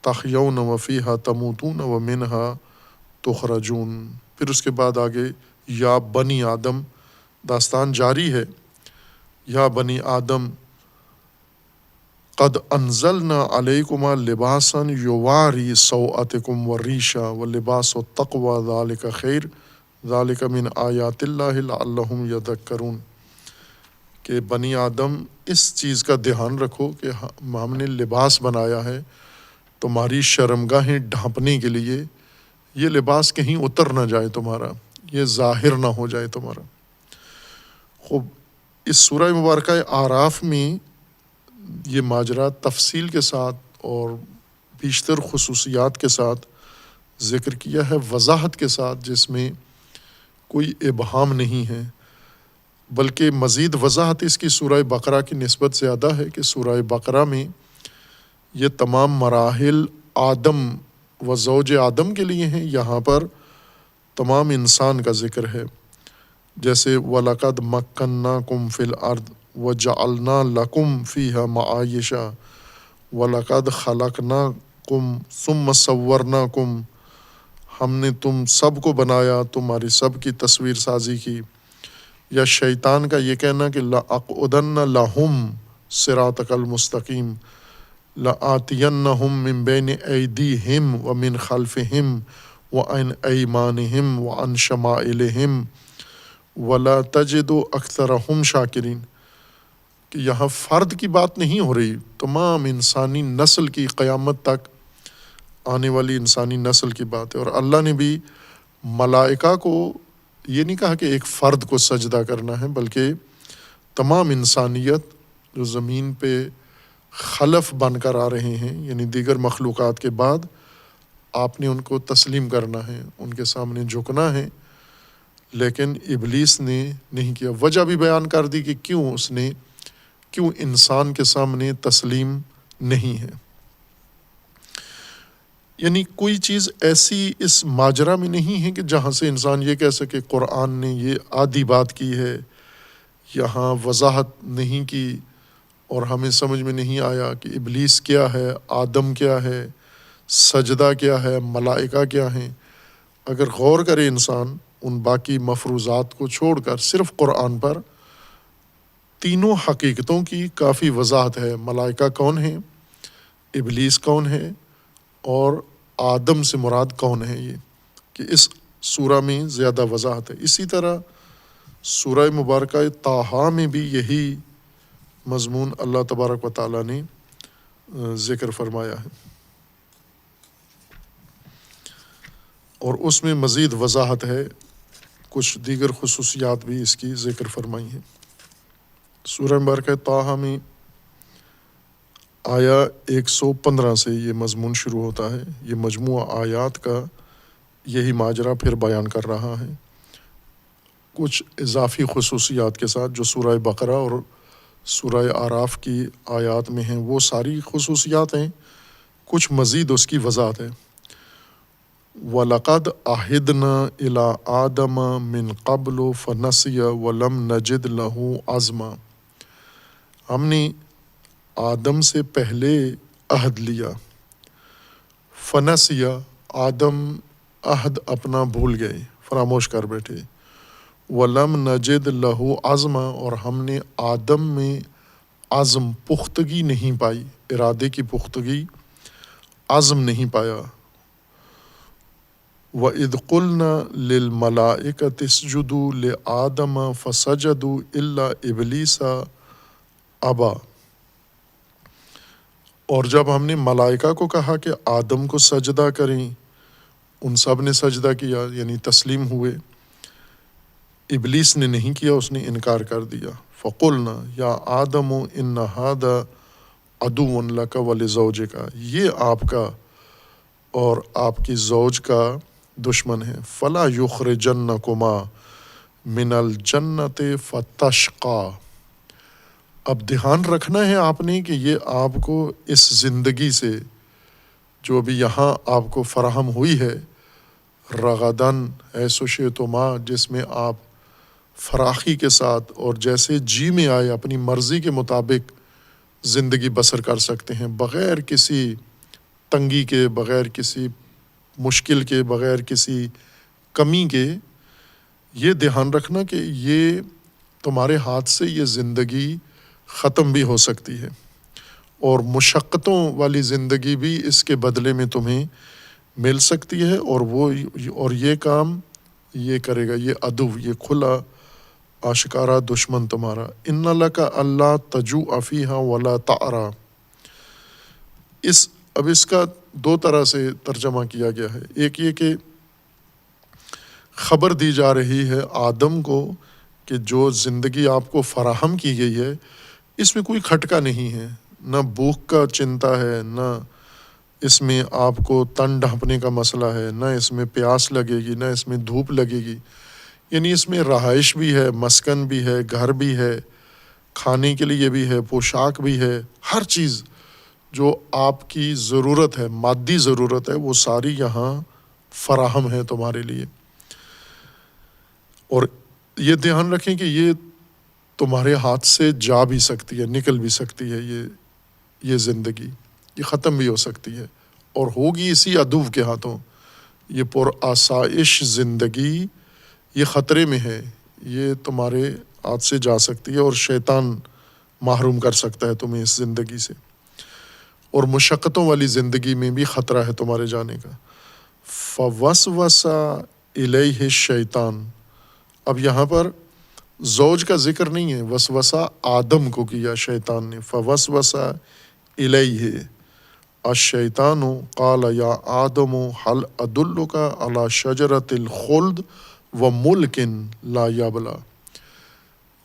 تحیون وفیہا تموتون ومنہا تخرجون۔ پھر اس کے بعد آگے یا بنی آدم، داستان جاری ہے۔ یا بنی آدم قد انزلنا علیکما لباسا یواری سوءتکم والریشا واللباس التقوی ذالک خیر ذالک من آیات اللہ لعلہم یذکرون، کہ بنی آدم اس چیز کا دھیان رکھو کہ ہم نے لباس بنایا ہے تمہاری شرمگاہیں ڈھانپنے کے لیے، یہ لباس کہیں اتر نہ جائے تمہارا، یہ ظاہر نہ ہو جائے تمہارا۔ خوب، اس سورہ مبارکہ اعراف میں یہ ماجرا تفصیل کے ساتھ اور بیشتر خصوصیات کے ساتھ ذکر کیا ہے، وضاحت کے ساتھ، جس میں کوئی ابہام نہیں ہے، بلکہ مزید وضاحت اس کی سورہ بقرہ کی نسبت زیادہ ہے کہ سورہ بقرہ میں یہ تمام مراحل آدم و زوج آدم کے لیے ہیں، یہاں پر تمام انسان کا ذکر ہے، جیسے وَلَقَدْ مَكَّنَّاكُمْ فِي الْأَرْضِ وَجَعَلْنَا لَكُمْ فِيهَا مَعَایِشَ وَلَقَدْ خَلَقْنَاكُمْ ثُمَّ صَوَّرْنَاكُمْ، ہم نے تم سب کو بنایا، تمہاری سب کی تصویر سازی کی۔ یا شیطان کا یہ کہنا کہ لَأَقْعُدَنَّ لَهُمْ صِرَاطَكَ الْمُسْتَقِيمَ لَآتِيَنَّهُمْ مِنْ بَيْنِ أَيْدِيهِمْ وَمِنْ خَلْفِهِمْ وَعَنْ أَيْمَانِهِمْ وَعَنْ شَمَائِلِهِمْ وَلَا تَجِدُ أَكْثَرَهُمْ شَاكِرِينَ، کہ یہاں فرد کی بات نہیں ہو رہی، تمام انسانی نسل کی، قیامت تک آنے والی انسانی نسل کی بات ہے۔ اور اللہ نے بھی ملائکہ کو یہ نہیں کہا کہ ایک فرد کو سجدہ کرنا ہے، بلکہ تمام انسانیت جو زمین پہ خلف بن کر آ رہے ہیں، یعنی دیگر مخلوقات کے بعد، آپ نے ان کو تسلیم کرنا ہے، ان کے سامنے جھکنا ہے۔ لیکن ابلیس نے نہیں کیا۔ وجہ بھی بیان کر دی کہ کیوں انسان کے سامنے تسلیم نہیں ہے۔ یعنی کوئی چیز ایسی اس ماجرا میں نہیں ہے کہ جہاں سے انسان یہ کہہ سکے قرآن نے یہ آدھی بات کی ہے، یہاں وضاحت نہیں کی اور ہمیں سمجھ میں نہیں آیا کہ ابلیس کیا ہے، آدم کیا ہے، سجدہ کیا ہے، ملائکہ کیا ہیں۔ اگر غور کرے انسان ان باقی مفروضات کو چھوڑ کر صرف قرآن پر، تینوں حقیقتوں کی کافی وضاحت ہے۔ ملائکہ کون ہیں، ابلیس کون ہے، اور آدم سے مراد کون ہے، یہ کہ اس سورہ میں زیادہ وضاحت ہے۔ اسی طرح سورہ مبارکہ طٰہٰ میں بھی یہی مضمون اللہ تبارک و تعالیٰ نے ذکر فرمایا ہے، اور اس میں مزید وضاحت ہے، کچھ دیگر خصوصیات بھی اس کی ذکر فرمائی ہیں۔ سورہ مبارکہ طٰہٰ میں آیا 115 سے یہ مضمون شروع ہوتا ہے۔ یہ مجموعہ آیات کا یہی ماجرا پھر بیان کر رہا ہے، کچھ اضافی خصوصیات کے ساتھ جو سورہ بقرہ اور سورہ اعراف کی آیات میں ہیں، وہ ساری خصوصیات ہیں، کچھ مزید اس کی وضاحت ہے۔ وَلَقَدْ عَهِدْنَا إِلَىٰ آدَمَ مِنْ قَبْلُ فَنَسِيَ وَلَمْ نَجِدْ لَهُ عَزْمًا، ہم نے آدم سے پہلے عہد لیا۔ فنسیہ، آدم عہد اپنا بھول گئے، فراموش کر بیٹھے۔ ولم نجد لہو عزما، اور ہم نے آدم میں عزم، پختگی نہیں پائی، ارادے کی پختگی، عزم نہیں پایا۔ وَإِذْ قُلْنَا لِلْمَلَائِكَةِ اسْجُدُوا لِآدَمَ فَسَجَدُوا إِلَّا إِبْلِيسَ أَبَى، اور جب ہم نے ملائکہ کو کہا کہ آدم کو سجدہ کریں، ان سب نے سجدہ کیا، یعنی تسلیم ہوئے، ابلیس نے نہیں کیا، اس نے انکار کر دیا۔ فَقُلْنَا یا آدم إِنَّ هَذَا عَدُوٌّ لَكَ وَلِزَوْجِكَ، یہ آپ کا اور آپ کی زوج کا دشمن ہے۔ فَلَا يُخْرِجَنَّكُمَا مِنَ الْجَنَّةِ فَتَشْقَى، اب دھیان رکھنا ہے آپ نے کہ یہ آپ کو اس زندگی سے جو بھی یہاں آپ کو فراہم ہوئی ہے، رغدن حیث شئتما، جس میں آپ فراخی کے ساتھ اور جیسے جی میں آئے اپنی مرضی کے مطابق زندگی بسر کر سکتے ہیں، بغیر کسی تنگی کے، بغیر کسی مشکل کے، بغیر کسی کمی کے، یہ دھیان رکھنا کہ یہ تمہارے ہاتھ سے یہ زندگی ختم بھی ہو سکتی ہے، اور مشقتوں والی زندگی بھی اس کے بدلے میں تمہیں مل سکتی ہے، اور یہ کام یہ کرے گا، یہ عدو، یہ کھلا آشکارا دشمن تمہارا۔ ان لک اللہ تجوع فیہا ولا تعری، اب اس کا دو طرح سے ترجمہ کیا گیا ہے۔ ایک یہ کہ خبر دی جا رہی ہے آدم کو کہ جو زندگی آپ کو فراہم کی گئی ہے اس میں کوئی کھٹکا نہیں ہے، نہ بھوک کا چنتا ہے، نہ اس میں آپ کو تن ڈھانپنے کا مسئلہ ہے، نہ اس میں پیاس لگے گی، نہ اس میں دھوپ لگے گی، یعنی اس میں رہائش بھی ہے، مسکن بھی ہے، گھر بھی ہے، کھانے کے لیے بھی ہے، پوشاک بھی ہے، ہر چیز جو آپ کی ضرورت ہے، مادی ضرورت ہے، وہ ساری یہاں فراہم ہے تمہارے لیے۔ اور یہ دھیان رکھیں کہ یہ تمہارے ہاتھ سے جا بھی سکتی ہے، نکل بھی سکتی ہے، یہ زندگی یہ ختم بھی ہو سکتی ہے، اور ہوگی اسی عدو کے ہاتھوں۔ یہ پر آسائش زندگی یہ خطرے میں ہے، یہ تمہارے ہاتھ سے جا سکتی ہے، اور شیطان محروم کر سکتا ہے تمہیں اس زندگی سے، اور مشقتوں والی زندگی میں بھی خطرہ ہے تمہارے جانے کا۔ فوسوس الیہ الشیطان، اب یہاں پر زوج کا ذکر نہیں ہے، وسوسہ آدم کو کیا شیطان نے۔ فوسوس الیہ الشیطان قال یا آدم هل ادلک علی شجرۃ الخلد وملک لا یبلی،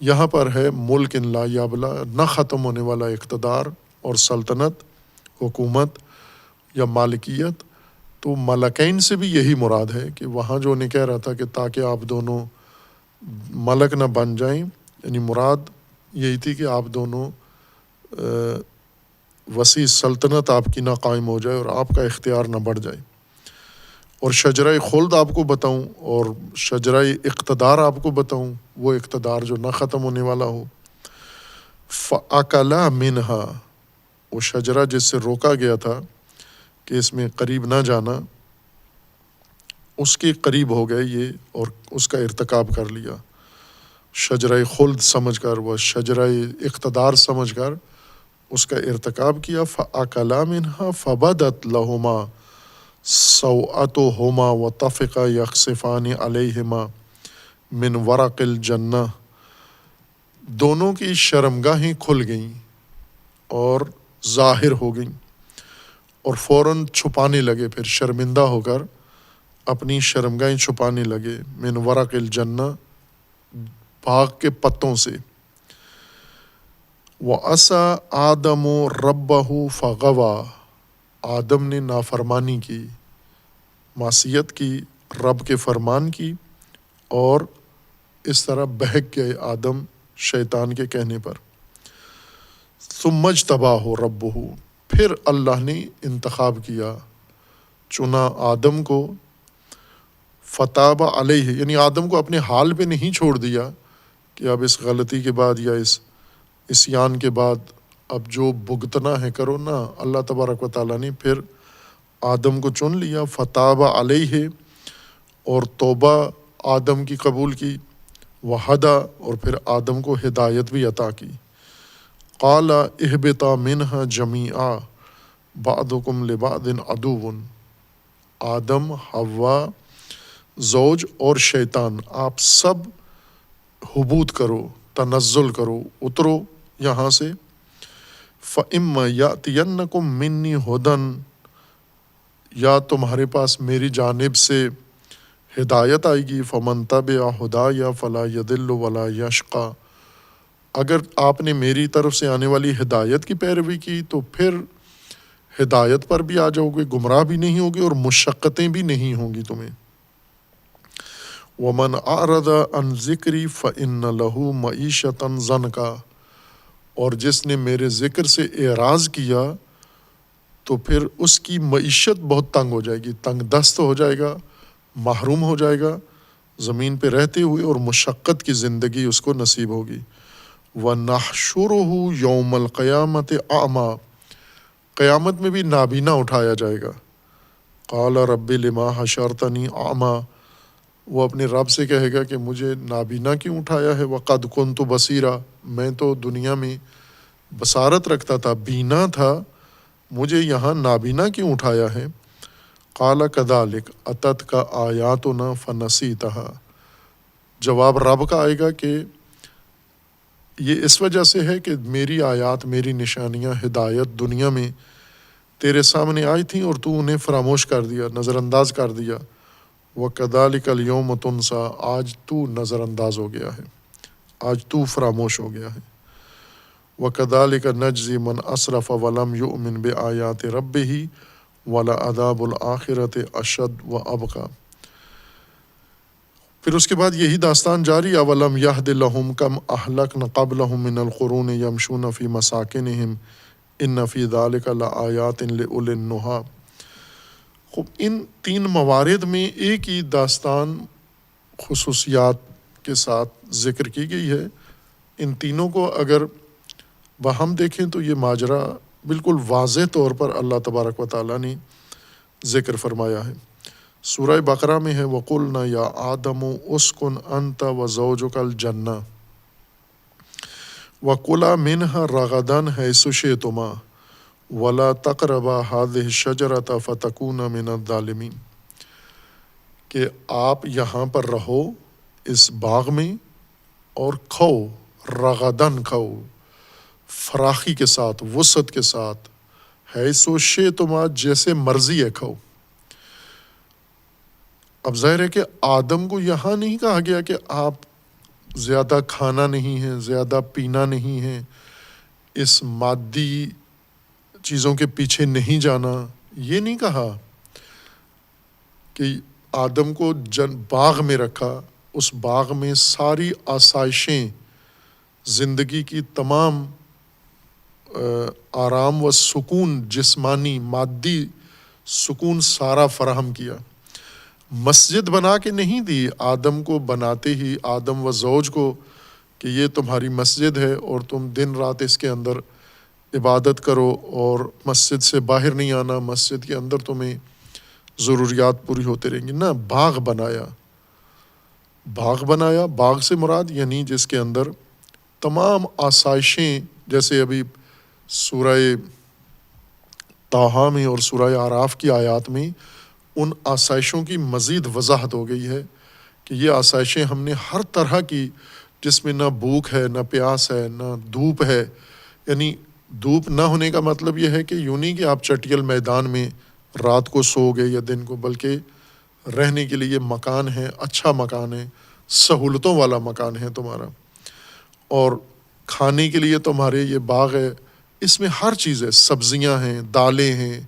یہاں پر ہے ملک لا یبلی، نہ ختم ہونے والا اقتدار اور سلطنت، حکومت یا مالکیت۔ تو ملکین سے بھی یہی مراد ہے کہ وہاں جو انہیں کہہ رہا تھا کہ تاکہ آپ دونوں ملک نہ بن جائیں، یعنی مراد یہی تھی کہ آپ دونوں وسیع سلطنت آپ کی نہ قائم ہو جائے اور آپ کا اختیار نہ بڑھ جائے۔ اور شجرہ خلد آپ کو بتاؤں اور شجرہ اقتدار آپ کو بتاؤں، وہ اقتدار جو نہ ختم ہونے والا ہو۔ فَأَكَلَا مِنْهَا، وہ شجرہ جس سے روکا گیا تھا کہ اس میں قریب نہ جانا، اس کے قریب ہو گئے یہ اور اس کا ارتکاب کر لیا، شجرہ خلد سمجھ کر، وہ شجرہ اقتدار سمجھ کر اس کا ارتکاب کیا۔ فَأَكَلَا مِنْهَا فَبَدَتْ لَهُمَا سَوْءَتُهُمَا وَطَفِقَا يَخْصِفَانِ عَلَيْهِمَا مِنْ وَرَقِ الْجَنَّةِ، دونوں کی شرمگاہیں کھل گئیں اور ظاہر ہو گئیں، اور فوراً چھپانے لگے، پھر شرمندہ ہو کر اپنی شرمگاہیں چھپانے لگے، من ورق الجنہ، باغ کے پتوں سے۔ وَعَصَىٰ آدَمُ رَبَّهُ فَغَوَىٰ، آدم نے نافرمانی کی، معصیت کی، رب کے فرمان کی، اور اس طرح بہک گئے آدم شیطان کے کہنے پر۔ ثُمَّ اجْتَبَاهُ رَبُّهُ، پھر اللہ نے انتخاب کیا، چنا آدم کو، فتاب علیہ، یعنی آدم کو اپنے حال پہ نہیں چھوڑ دیا کہ اب اس غلطی کے بعد یا اس عصیان کے بعد اب جو بھگتنا ہے کرو، نہ، اللہ تبارک و تعالیٰ نے پھر آدم کو چن لیا، فتاب علیہ، اور توبہ آدم کی قبول کی، وہدا، اور پھر آدم کو ہدایت بھی عطا کی۔ قال اہبطا منہا جمیعا بعضکم لبعض عدو، آدم، حوا زوج اور شیطان، آپ سب حبوط کرو، تنزل کرو، اترو یہاں سے۔ فَإِمَّا يَأْتِيَنَّكُم مِّنِّي هُدًى، یا تمہارے پاس میری جانب سے ہدایت آئے گی، فَمَن تَبِعَ هُدَايَ فَلَا يَضِلُّ وَلَا يَشْقَى، اگر آپ نے میری طرف سے آنے والی ہدایت کی پیروی کی تو پھر ہدایت پر بھی آ جاؤ گے، گمراہ بھی نہیں ہوگے اور مشقتیں بھی نہیں ہوں گی تمہیں۔ وَمَنْ أَعْرَضَ عَنْ ذِكْرِي فَإِنَّ لَهُ مَعِيشَةً ضَنْكًا، اور جس نے میرے ذکر سے اعراض کیا تو پھر اس کی معیشت بہت تنگ ہو جائے گی، تنگ دست ہو جائے گا، محروم ہو جائے گا زمین پہ رہتے ہوئے، اور مشقت کی زندگی اس کو نصیب ہوگی۔ وَنَحْشُرُهُ يَوْمَ الْقِيَامَةِ أَعْمَى، قیامت میں بھی نابینا اٹھایا جائے گا۔ قال رب لما حشرتنی اعمیٰ، وہ اپنے رب سے کہے گا کہ مجھے نابینا کیوں اٹھایا ہے، وقد كنت بصیرا، میں تو دنیا میں بصارت رکھتا تھا، بینا تھا، مجھے یہاں نابینا کیوں اٹھایا ہے۔ قال كذلك اتتك آیاتنا فنسیتها، جواب رب کا آئے گا کہ یہ اس وجہ سے ہے کہ میری آیات، میری نشانیاں، ہدایت دنیا میں تیرے سامنے آئی تھیں اور تو انہیں فراموش کر دیا، نظر انداز کر دیا۔ وَكَذَلِكَ الْيَوْمَ تُنْسَىٰ، آج تو نظر انداز ہو گیا ہے، آج تو فراموش ہو گیا ہے۔ وَكَذَلِكَ نَجْزِي مَنْ أَسْرَفَ وَلَمْ يُؤْمِنْ بِآيَاتِ رَبِّهِ وَلَعَذَابُ الْآخِرَةِ أَشَدُّ وَأَبْقَىٰ، پھر اس کے بعد یہی داستان جاری، اولم یہد لہم کم اہلکنا قبلہم من القرون یمشون فی مساکنہم ان فی ذلک لآیات لأولی النہی۔ خوب ان تین موارد میں ایک ہی داستان خصوصیات کے ساتھ ذکر کی گئی ہے۔ ان تینوں کو اگر باہم دیکھیں تو یہ ماجرا بالکل واضح طور پر اللہ تبارک و تعالیٰ نے ذکر فرمایا ہے۔ سورہ بقرہ میں ہے وَقُلْنَا يَا آدَمُ اسْكُنْ أَنْتَ وَزَوْجُكَ الْجَنَّةَ وَكُلَا مِنْهَا رَغَدًا حَيْثُ شِئْتُمَا وَلَا تَقْرَبَا هَٰذِهِ الشَّجَرَةَ فَتَكُونَا مِنَ الظَّالِمِينَ، کہ آپ یہاں پر رہو اس باغ میں اور کھاؤ، رغدن کھاؤ، فراخی کے ساتھ، وسعت کے ساتھ، حیث شئتما، جیسے مرضی ہے کھاؤ۔ اب ظاہر ہے کہ آدم کو یہاں نہیں کہا گیا کہ آپ زیادہ کھانا نہیں ہے، زیادہ پینا نہیں ہے، اس مادی چیزوں کے پیچھے نہیں جانا، یہ نہیں کہا کہ آدم کو باغ میں رکھا، اس باغ میں ساری آسائشیں، زندگی کی تمام آرام و سکون، جسمانی مادی سکون سارا فراہم کیا۔ مسجد بنا کے نہیں دی، آدم کو بناتے ہی آدم و زوج کو کہ یہ تمہاری مسجد ہے اور تم دن رات اس کے اندر عبادت کرو اور مسجد سے باہر نہیں آنا، مسجد کے اندر تمہیں ضروریات پوری ہوتے رہیں گی، نہ، باغ بنایا۔ باغ بنایا، باغ سے مراد یعنی جس کے اندر تمام آسائشیں، جیسے ابھی سورہ طٰہٰ میں اور سورہ اعراف کی آیات میں ان آسائشوں کی مزید وضاحت ہو گئی ہے کہ یہ آسائشیں ہم نے ہر طرح کی، جس میں نہ بھوک ہے، نہ پیاس ہے، نہ دھوپ ہے، یعنی دھوپ نہ ہونے کا مطلب یہ ہے کہ یوں نہیں کہ آپ چٹیل میدان میں رات کو سو گئے یا دن کو، بلکہ رہنے کے لیے مکان ہے، اچھا مکان ہے، سہولتوں والا مکان ہے تمہارا، اور کھانے کے لیے تمہارے یہ باغ ہے، اس میں ہر چیز ہے، سبزیاں ہیں، دالیں ہیں،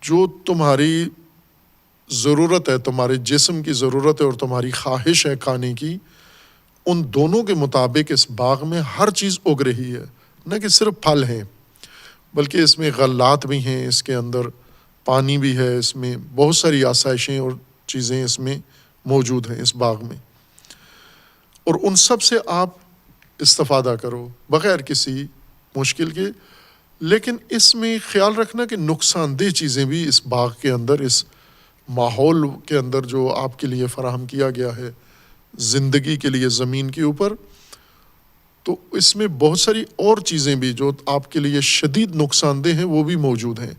جو تمہاری ضرورت ہے، تمہارے جسم کی ضرورت ہے اور تمہاری خواہش ہے کھانے کی، ان دونوں کے مطابق اس باغ میں ہر چیز اگ رہی ہے، نہ کہ صرف پھل ہیں بلکہ اس میں غلات بھی ہیں، اس کے اندر پانی بھی ہے، اس میں بہت ساری آسائشیں اور چیزیں اس میں موجود ہیں اس باغ میں، اور ان سب سے آپ استفادہ کرو بغیر کسی مشکل کے۔ لیکن اس میں خیال رکھنا کہ نقصان دہ چیزیں بھی اس باغ کے اندر، اس ماحول کے اندر جو آپ کے لیے فراہم کیا گیا ہے زندگی کے لیے زمین کے اوپر، تو اس میں بہت ساری اور چیزیں بھی جو آپ کے لیے شدید نقصان دہ ہیں وہ بھی موجود ہیں،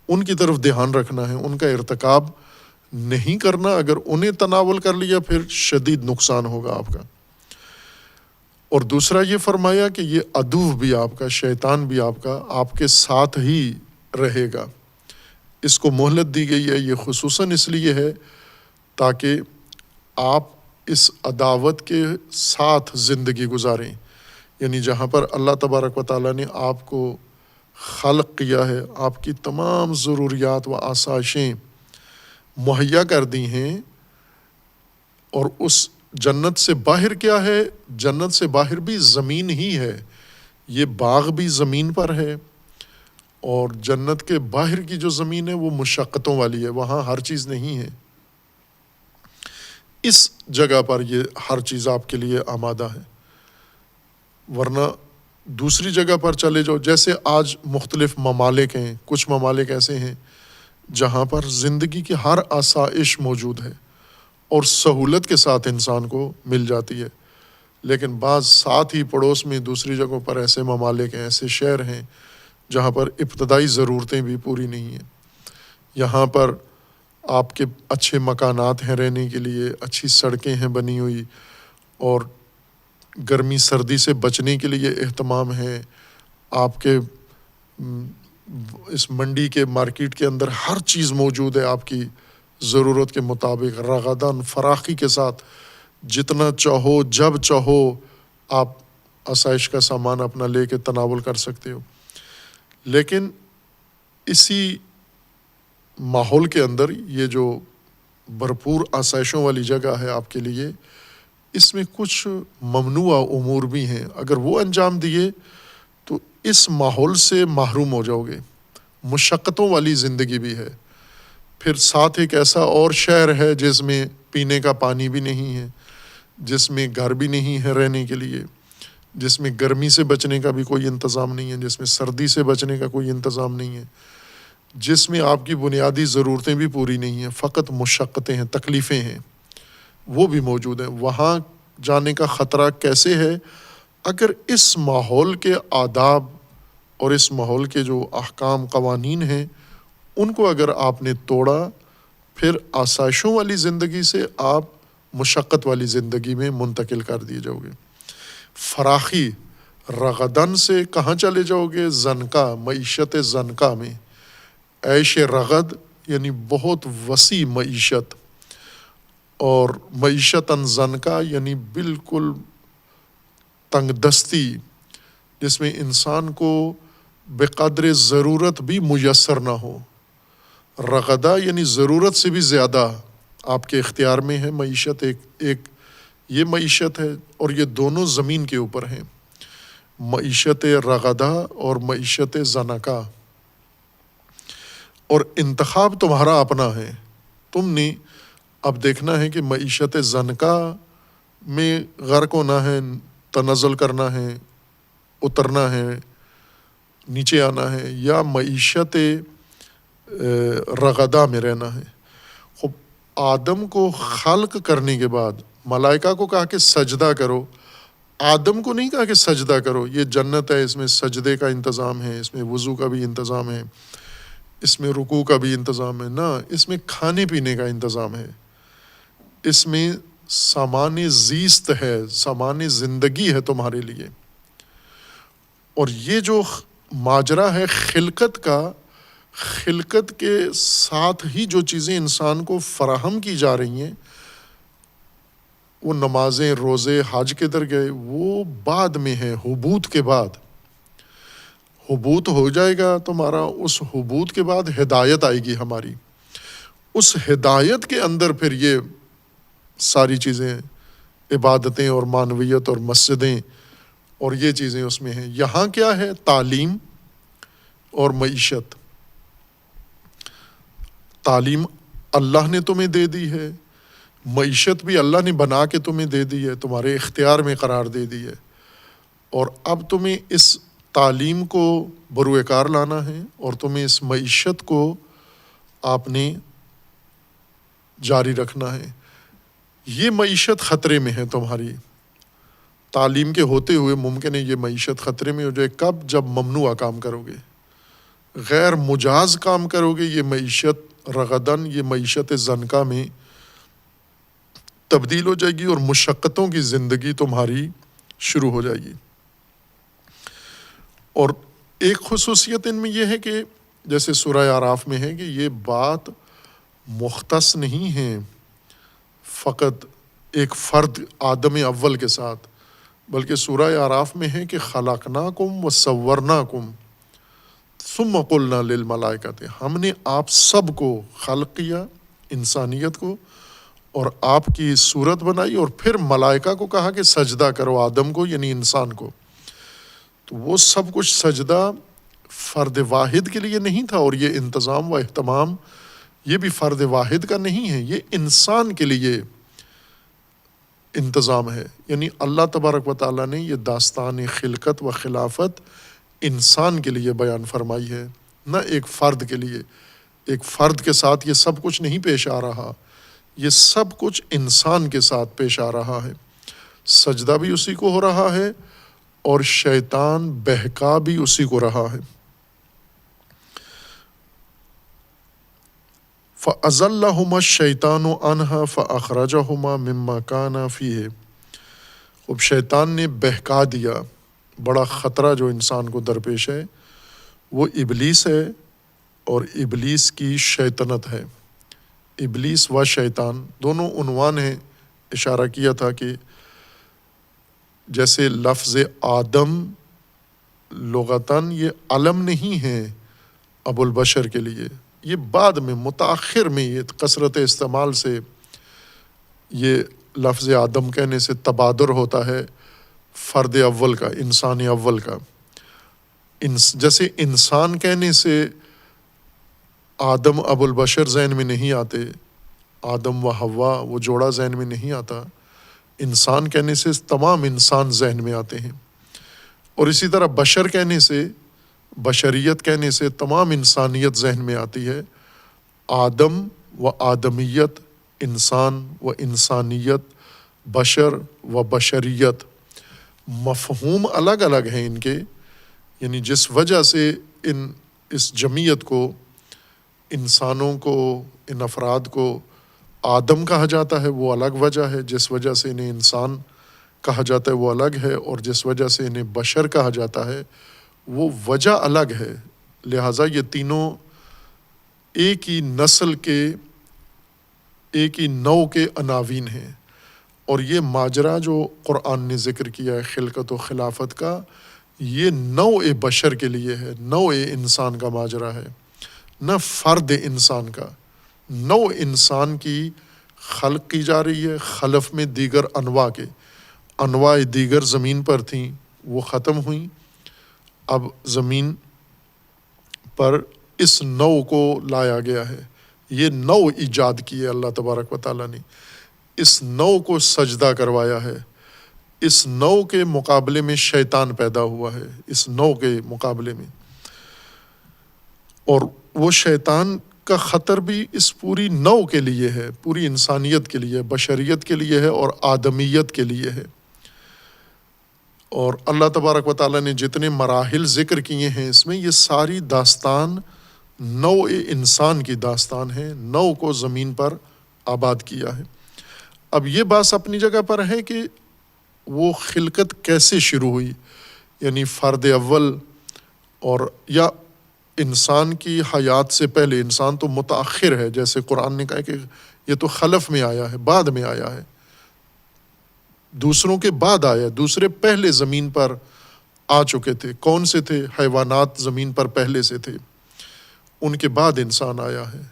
ان کی طرف دھیان رکھنا ہے، ان کا ارتکاب نہیں کرنا، اگر انہیں تناول کر لیا پھر شدید نقصان ہوگا آپ کا۔ اور دوسرا یہ فرمایا کہ یہ عدو بھی آپ کا، شیطان بھی آپ کے ساتھ ہی رہے گا۔ اس کو مہلت دی گئی ہے، یہ خصوصاً اس لیے ہے تاکہ آپ اس عداوت کے ساتھ زندگی گزاریں، یعنی جہاں پر اللہ تبارک و تعالیٰ نے آپ کو خلق کیا ہے، آپ کی تمام ضروریات و آسائشیں مہیا کر دی ہیں، اور اس جنت سے باہر کیا ہے؟ جنت سے باہر بھی زمین ہی ہے، یہ باغ بھی زمین پر ہے، اور جنت کے باہر کی جو زمین ہے وہ مشقتوں والی ہے، وہاں ہر چیز نہیں ہے۔ اس جگہ پر یہ ہر چیز آپ کے لیے آمادہ ہے، ورنہ دوسری جگہ پر چلے جاؤ، جیسے آج مختلف ممالک ہیں، کچھ ممالک ایسے ہیں جہاں پر زندگی کی ہر آسائش موجود ہے اور سہولت کے ساتھ انسان کو مل جاتی ہے، لیکن بعض ساتھ ہی پڑوس میں دوسری جگہوں پر ایسے ممالک ہیں، ایسے شہر ہیں جہاں پر ابتدائی ضرورتیں بھی پوری نہیں ہیں۔ یہاں پر آپ کے اچھے مکانات ہیں رہنے کے لیے، اچھی سڑکیں ہیں بنی ہوئی، اور گرمی سردی سے بچنے کے لیے اہتمام ہے، آپ کے اس منڈی کے مارکیٹ کے اندر ہر چیز موجود ہے آپ کی ضرورت کے مطابق، رغداً فراخی کے ساتھ جتنا چاہو جب چاہو آپ آسائش کا سامان اپنا لے کے تناول کر سکتے ہو۔ لیکن اسی ماحول کے اندر یہ جو بھرپور آسائشوں والی جگہ ہے آپ کے لیے، اس میں کچھ ممنوع امور بھی ہیں، اگر وہ انجام دیے تو اس ماحول سے محروم ہو جاؤ گے۔ مشقتوں والی زندگی بھی ہے، پھر ساتھ ایک ایسا اور شہر ہے جس میں پینے کا پانی بھی نہیں ہے، جس میں گھر بھی نہیں ہے رہنے کے لیے، جس میں گرمی سے بچنے کا بھی کوئی انتظام نہیں ہے، جس میں سردی سے بچنے کا کوئی انتظام نہیں ہے، جس میں آپ کی بنیادی ضرورتیں بھی پوری نہیں ہیں، فقط مشقتیں ہیں، تکلیفیں ہیں، وہ بھی موجود ہیں۔ وہاں جانے کا خطرہ کیسے ہے؟ اگر اس ماحول کے آداب اور اس ماحول کے جو احکام قوانین ہیں ان کو اگر آپ نے توڑا، پھر آسائشوں والی زندگی سے آپ مشقت والی زندگی میں منتقل کر دیے جاؤ گے۔ فراخی رغدن سے کہاں چلے جاؤ گے؟ زنکا، معیشت زنکا میں، عیش رغد یعنی بہت وسیع معیشت، اور معیشتاً زنکا یعنی بالکل تنگ دستی، جس میں انسان کو بقدر ضرورت بھی میسر نہ ہو۔ رغدہ یعنی ضرورت سے بھی زیادہ آپ کے اختیار میں ہے معیشت، ایک یہ معیشت ہے، اور یہ دونوں زمین کے اوپر ہیں، معیشت رغدہ اور معیشت زنکا، اور انتخاب تمہارا اپنا ہے۔ تم نے اب دیکھنا ہے کہ معیشت زنکا میں غرق ہونا ہے، تنزل کرنا ہے، اترنا ہے، نیچے آنا ہے، یا معیشت رغدہ میں رہنا ہے۔ خب آدم کو خلق کرنے کے بعد ملائکہ کو کہا کہ سجدہ کرو، آدم کو نہیں کہا کہ سجدہ کرو۔ یہ جنت ہے، اس میں سجدے کا انتظام ہے، اس میں وضو کا بھی انتظام ہے، اس میں رکوع کا بھی انتظام ہے، نہ اس میں کھانے پینے کا انتظام ہے، اس میں سامان زیست ہے، سامان زندگی ہے تمہارے لیے۔ اور یہ جو ماجرا ہے خلقت کا، خلقت کے ساتھ ہی جو چیزیں انسان کو فراہم کی جا رہی ہیں، وہ نمازیں، روزے، حج کے در گئے، وہ بعد میں ہے، حبوط کے بعد۔ حبوط ہو جائے گا تمہارا، اس حبوط کے بعد ہدایت آئے گی ہماری، اس ہدایت کے اندر پھر یہ ساری چیزیں، عبادتیں اور معنویت اور مسجدیں اور یہ چیزیں اس میں ہیں۔ یہاں کیا ہے؟ تعلیم اور معیشت۔ تعلیم اللہ نے تمہیں دے دی ہے، معیشت بھی اللہ نے بنا کے تمہیں دے دی ہے، تمہارے اختیار میں قرار دے دی ہے، اور اب تمہیں اس تعلیم کو بروئے کار لانا ہے، اور تمہیں اس معیشت کو آپ نے جاری رکھنا ہے۔ یہ معیشت خطرے میں ہے تمہاری، تعلیم کے ہوتے ہوئے ممکن ہے یہ معیشت خطرے میں ہو جائے۔ کب؟ جب ممنوع کام کرو گے، غیر مجاز کام کرو گے، یہ معیشت رغدن، یہ معیشت زنکا میں تبدیل ہو جائے گی اور مشقتوں کی زندگی تمہاری شروع ہو جائے گی۔ اور ایک خصوصیت ان میں یہ ہے کہ جیسے سورہ اعراف میں ہے کہ یہ بات مختص نہیں ہے فقط ایک فرد آدم اول کے ساتھ، بلکہ سورہ اعراف میں ہے کہ خلقناکم وصورناکم ثم قلنا للملائکۃ، ہم نے آپ سب کو خلق کیا، انسانیت کو، اور آپ کی صورت بنائی، اور پھر ملائکہ کو کہا کہ سجدہ کرو آدم کو، یعنی انسان کو۔ تو وہ سب کچھ سجدہ فرد واحد کے لیے نہیں تھا، اور یہ انتظام و اہتمام یہ بھی فرد واحد کا نہیں ہے، یہ انسان کے لیے انتظام ہے۔ یعنی اللہ تبارک و تعالیٰ نے یہ داستان خلقت و خلافت انسان کے لیے بیان فرمائی ہے، نہ ایک فرد کے لیے۔ ایک فرد کے ساتھ یہ سب کچھ نہیں پیش آ رہا، یہ سب کچھ انسان کے ساتھ پیش آ رہا ہے۔ سجدہ بھی اسی کو ہو رہا ہے، اور شیطان بہکا بھی اسی کو رہا ہے۔ فَأَزَلَّهُمَا الشَّيْطَانُ عَنْهَا فَأَخْرَجَهُمَا مِمَّا كَانَا فِيهِ، اب شیطان نے بہکا دیا۔ بڑا خطرہ جو انسان کو درپیش ہے وہ ابلیس ہے، اور ابلیس کی شیطنت ہے۔ ابلیس و شیطان دونوں عنوان ہیں۔ اشارہ کیا تھا کہ جیسے لفظ آدم لغتاً یہ علم نہیں ہے ابو البشر کے لیے، یہ بعد میں متاخر میں یہ کثرت استعمال سے یہ لفظ آدم کہنے سے تبادر ہوتا ہے فرد اول کا، انسان اول کا۔ جیسے انسان کہنے سے آدم ابو البشر ذہن میں نہیں آتے، آدم و حوا وہ جوڑا ذہن میں نہیں آتا، انسان کہنے سے تمام انسان ذہن میں آتے ہیں۔ اور اسی طرح بشر کہنے سے، بشریت کہنے سے تمام انسانیت ذہن میں آتی ہے۔ آدم و آدمیت، انسان و انسانیت، بشر و بشریت، مفہوم الگ الگ ہیں ان کے، یعنی جس وجہ سے اس جمعیت کو، انسانوں کو، ان افراد کو آدم کہا جاتا ہے وہ الگ وجہ ہے، جس وجہ سے انہیں انسان کہا جاتا ہے وہ الگ ہے، اور جس وجہ سے انہیں بشر کہا جاتا ہے وہ وجہ الگ ہے۔ لہٰذا یہ تینوں ایک ہی نسل کے، ایک ہی نوع کے عناوین ہیں۔ اور یہ ماجرا جو قرآن نے ذکر کیا ہے خلقت و خلافت کا، یہ نوع بشر کے لیے ہے، نوع انسان کا ماجرا ہے، نہ فرد انسان کا۔ نوع انسان کی خلق کی جا رہی ہے، خلف میں دیگر انواع دیگر زمین پر تھیں وہ ختم ہوئیں، اب زمین پر اس نوع کو لایا گیا ہے۔ یہ نوع ایجاد کی ہے اللہ تبارک و تعالیٰ نے، اس نوع کو سجدہ کروایا ہے۔ اس نوع کے مقابلے میں شیطان پیدا ہوا ہے، اس نوع کے مقابلے میں، اور وہ شیطان کا خطر بھی اس پوری نوع کے لیے ہے، پوری انسانیت کے لیے، بشریت کے لیے ہے، اور آدمیت کے لیے ہے۔ اور اللہ تبارک و تعالیٰ نے جتنے مراحل ذکر کیے ہیں اس میں، یہ ساری داستان نوع انسان کی داستان ہے، نوع کو زمین پر آباد کیا ہے۔ اب یہ بات اپنی جگہ پر ہے کہ وہ خلقت کیسے شروع ہوئی، یعنی فرد اول، اور یا انسان کی حیات سے پہلے، انسان تو متأخر ہے، جیسے قرآن نے کہا کہ یہ تو خلف میں آیا ہے، بعد میں آیا ہے، دوسروں کے بعد آیا، دوسرے پہلے زمین پر آ چکے تھے۔ کون سے تھے؟ حیوانات زمین پر پہلے سے تھے، ان کے بعد انسان آیا ہے۔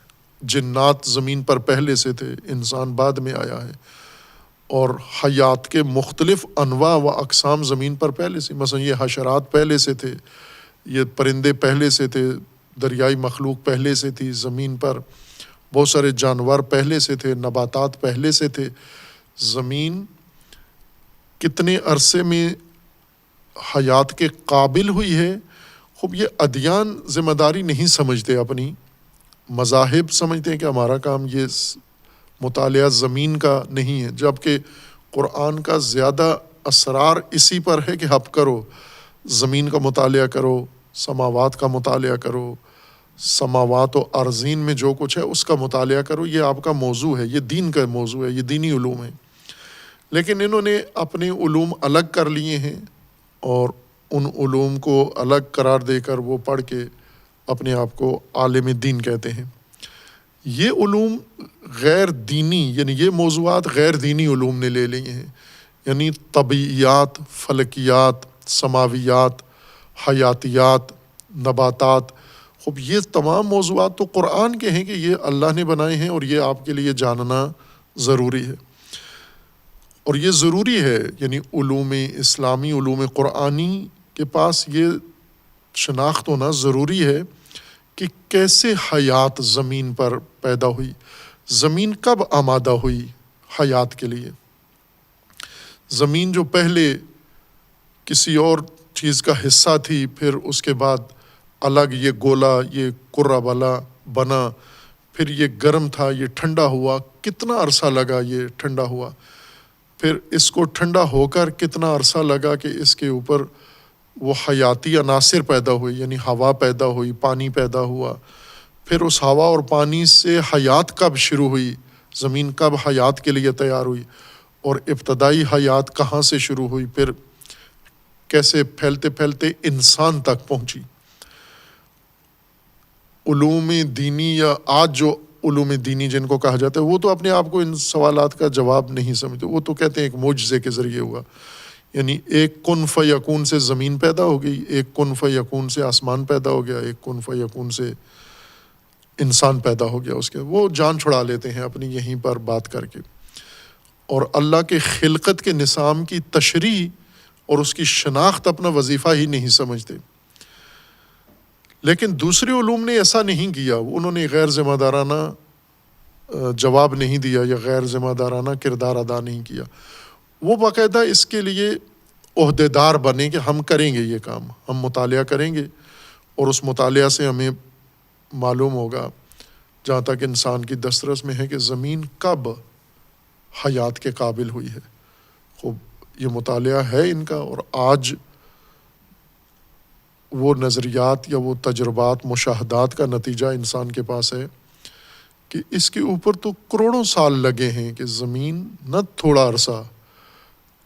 جنات زمین پر پہلے سے تھے، انسان بعد میں آیا ہے۔ اور حیات کے مختلف انواع و اقسام زمین پر پہلے سے، مثلا یہ حشرات پہلے سے تھے، یہ پرندے پہلے سے تھے، دریائی مخلوق پہلے سے تھی زمین پر، بہت سارے جانور پہلے سے تھے، نباتات پہلے سے تھے۔ زمین کتنے عرصے میں حیات کے قابل ہوئی ہے؟ خوب یہ ادیان ذمہ داری نہیں سمجھتے، اپنی مذاہب سمجھتے ہیں کہ ہمارا کام یہ مطالعہ زمین کا نہیں ہے، جبکہ قرآن کا زیادہ اسرار اسی پر ہے کہ ہب کرو، زمین کا مطالعہ کرو، سماوات کا مطالعہ کرو، سماوات و ارضین میں جو کچھ ہے اس کا مطالعہ کرو، یہ آپ کا موضوع ہے، یہ دین کا موضوع ہے، یہ دینی علوم ہے۔ لیکن انہوں نے اپنے علوم الگ کر لیے ہیں اور ان علوم کو الگ قرار دے کر وہ پڑھ کے اپنے آپ کو عالم دین کہتے ہیں۔ یہ علوم غیر دینی، یعنی یہ موضوعات غیر دینی علوم نے لے لیے ہیں، یعنی طبیعیات، فلکیات، سماویات، حیاتیات، نباتات۔ خب یہ تمام موضوعات تو قرآن کے ہیں کہ یہ اللہ نے بنائے ہیں اور یہ آپ کے لیے جاننا ضروری ہے، اور یہ ضروری ہے، یعنی علوم اسلامی، علوم قرآنی کے پاس یہ شناخت ہونا ضروری ہے کہ کیسے حیات زمین پر پیدا ہوئی، زمین کب آمادہ ہوئی حیات کے لیے۔ زمین جو پہلے کسی اور چیز کا حصہ تھی، پھر اس کے بعد الگ یہ گولا، یہ کرہ والا بنا، پھر یہ گرم تھا، یہ ٹھنڈا ہوا، کتنا عرصہ لگا یہ ٹھنڈا ہوا، پھر اس کو ٹھنڈا ہو کر کتنا عرصہ لگا کہ اس کے اوپر وہ حیاتی عناصر پیدا ہوئی، یعنی ہوا پیدا ہوئی، پانی پیدا ہوا، پھر اس ہوا اور پانی سے حیات کب شروع ہوئی، زمین کب حیات کے لیے تیار ہوئی، اور ابتدائی حیات کہاں سے شروع ہوئی، پھر کیسے پھیلتے پھیلتے انسان تک پہنچی۔ علوم دینی یا آج جو علوم دینی جن کو کہا جاتا ہے، وہ تو اپنے آپ کو ان سوالات کا جواب نہیں سمجھتے، وہ تو کہتے ہیں ایک معجزے کے ذریعے ہوا، یعنی ایک کن فیکون سے زمین پیدا ہو گئی، ایک کن فیکون سے آسمان پیدا ہو گیا، ایک کن فیکون سے انسان پیدا ہو گیا۔ اس کے وہ جان چھڑا لیتے ہیں اپنی یہیں پر بات کر کے، اور اللہ کے خلقت کے نظام کی تشریح اور اس کی شناخت اپنا وظیفہ ہی نہیں سمجھتے۔ لیکن دوسرے علوم نے ایسا نہیں کیا، انہوں نے غیر ذمہ دارانہ جواب نہیں دیا یا غیر ذمہ دارانہ کردار ادا نہیں کیا، وہ باقاعدہ اس کے لیے عہدے دار بنے کہ ہم کریں گے یہ کام، ہم مطالعہ کریں گے، اور اس مطالعہ سے ہمیں معلوم ہوگا، جہاں تک انسان کی دسترس میں ہے، کہ زمین کب حیات کے قابل ہوئی ہے۔ خوب یہ مطالعہ ہے ان کا، اور آج وہ نظریات یا وہ تجربات، مشاہدات کا نتیجہ انسان کے پاس ہے کہ اس کے اوپر تو کروڑوں سال لگے ہیں، کہ زمین نہ تھوڑا عرصہ،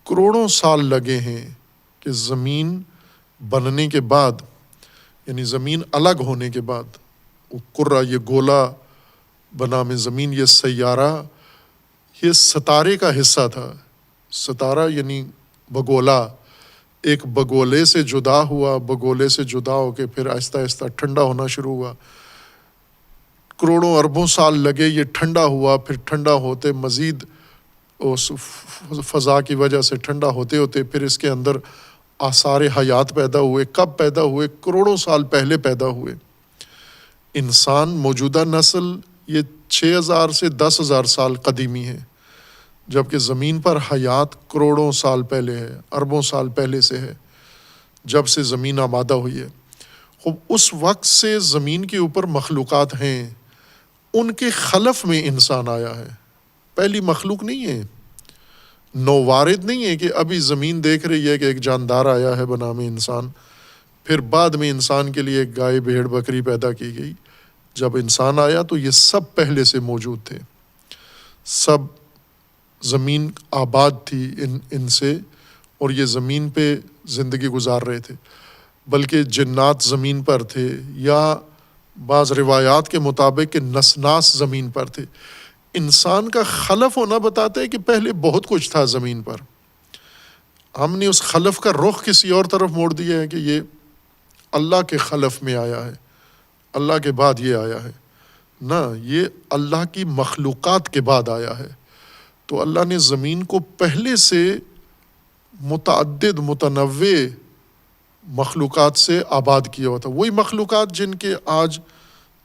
کروڑوں سال لگے ہیں کہ زمین بننے کے بعد، یعنی زمین الگ ہونے کے بعد، وہ کرہ، یہ گولا بنا میں زمین، یہ سیارہ، یہ ستارے کا حصہ تھا۔ ستارہ یعنی بگولا، ایک بگولے سے جدا ہوا، بگولے سے جدا ہو کے پھر آہستہ آہستہ ٹھنڈا ہونا شروع ہوا، کروڑوں اربوں سال لگے یہ ٹھنڈا ہوا، پھر ٹھنڈا ہوتے مزید اس فضا کی وجہ سے ٹھنڈا ہوتے ہوتے پھر اس کے اندر آثار حیات پیدا ہوئے۔ کب پیدا ہوئے؟ کروڑوں سال پہلے پیدا ہوئے۔ انسان، موجودہ نسل، یہ 6000 سے 10,000 سال قدیمی ہے، جبکہ زمین پر حیات کروڑوں سال پہلے ہے، اربوں سال پہلے سے ہے، جب سے زمین آمادہ ہوئی ہے۔ خب اس وقت سے زمین کے اوپر مخلوقات ہیں، ان کے خلف میں انسان آیا ہے، پہلی مخلوق نہیں ہے، نووارد نہیں ہے کہ ابھی زمین دیکھ رہی ہے کہ ایک جاندار آیا ہے بنام انسان، پھر بعد میں انسان کے لیے ایک گائے، بھیڑ، بکری پیدا کی گئی۔ جب انسان آیا تو یہ سب پہلے سے موجود تھے، سب زمین آباد تھی ان سے، اور یہ زمین پہ زندگی گزار رہے تھے، بلکہ جنات زمین پر تھے، یا بعض روایات کے مطابق کہ نسناس زمین پر تھے۔ انسان کا خلف ہونا بتاتا ہے کہ پہلے بہت کچھ تھا زمین پر، ہم نے اس خلف کا رخ کسی اور طرف موڑ دیا ہے کہ یہ اللہ کے خلف میں آیا ہے، اللہ کے بعد یہ آیا ہے، نہ، یہ اللہ کی مخلوقات کے بعد آیا ہے۔ تو اللہ نے زمین کو پہلے سے متعدد، متنوع مخلوقات سے آباد کیا ہوا تھا، وہی مخلوقات جن کے آج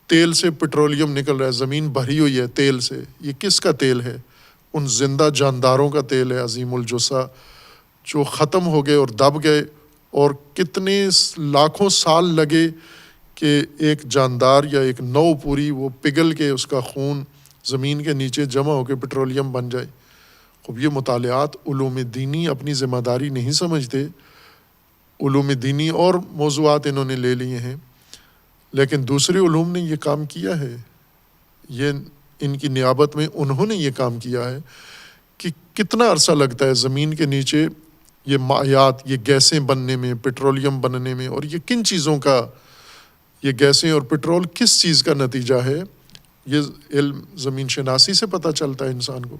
تیل سے پٹرولیم نکل رہا ہے، زمین بھری ہوئی ہے تیل سے۔ یہ کس کا تیل ہے؟ ان زندہ جانداروں کا تیل ہے، عظیم الجثہ، جو ختم ہو گئے اور دب گئے، اور کتنے لاکھوں سال لگے کہ ایک جاندار یا ایک نو پوری وہ پگھل کے اس کا خون زمین کے نیچے جمع ہو کے پٹرولیم بن جائے۔ خب یہ مطالعات علوم دینی اپنی ذمہ داری نہیں سمجھتے، علوم دینی اور موضوعات انہوں نے لے لیے ہیں، لیکن دوسرے علوم نے یہ کام کیا ہے، یہ ان کی نیابت میں انہوں نے یہ کام کیا ہے کہ کتنا عرصہ لگتا ہے زمین کے نیچے یہ مائعات، یہ گیسیں بننے میں، پیٹرولیم بننے میں، اور یہ کن چیزوں کا، یہ گیسیں اور پیٹرول کس چیز کا نتیجہ ہے، یہ علم زمین شناسی سے پتہ چلتا ہے انسان کو۔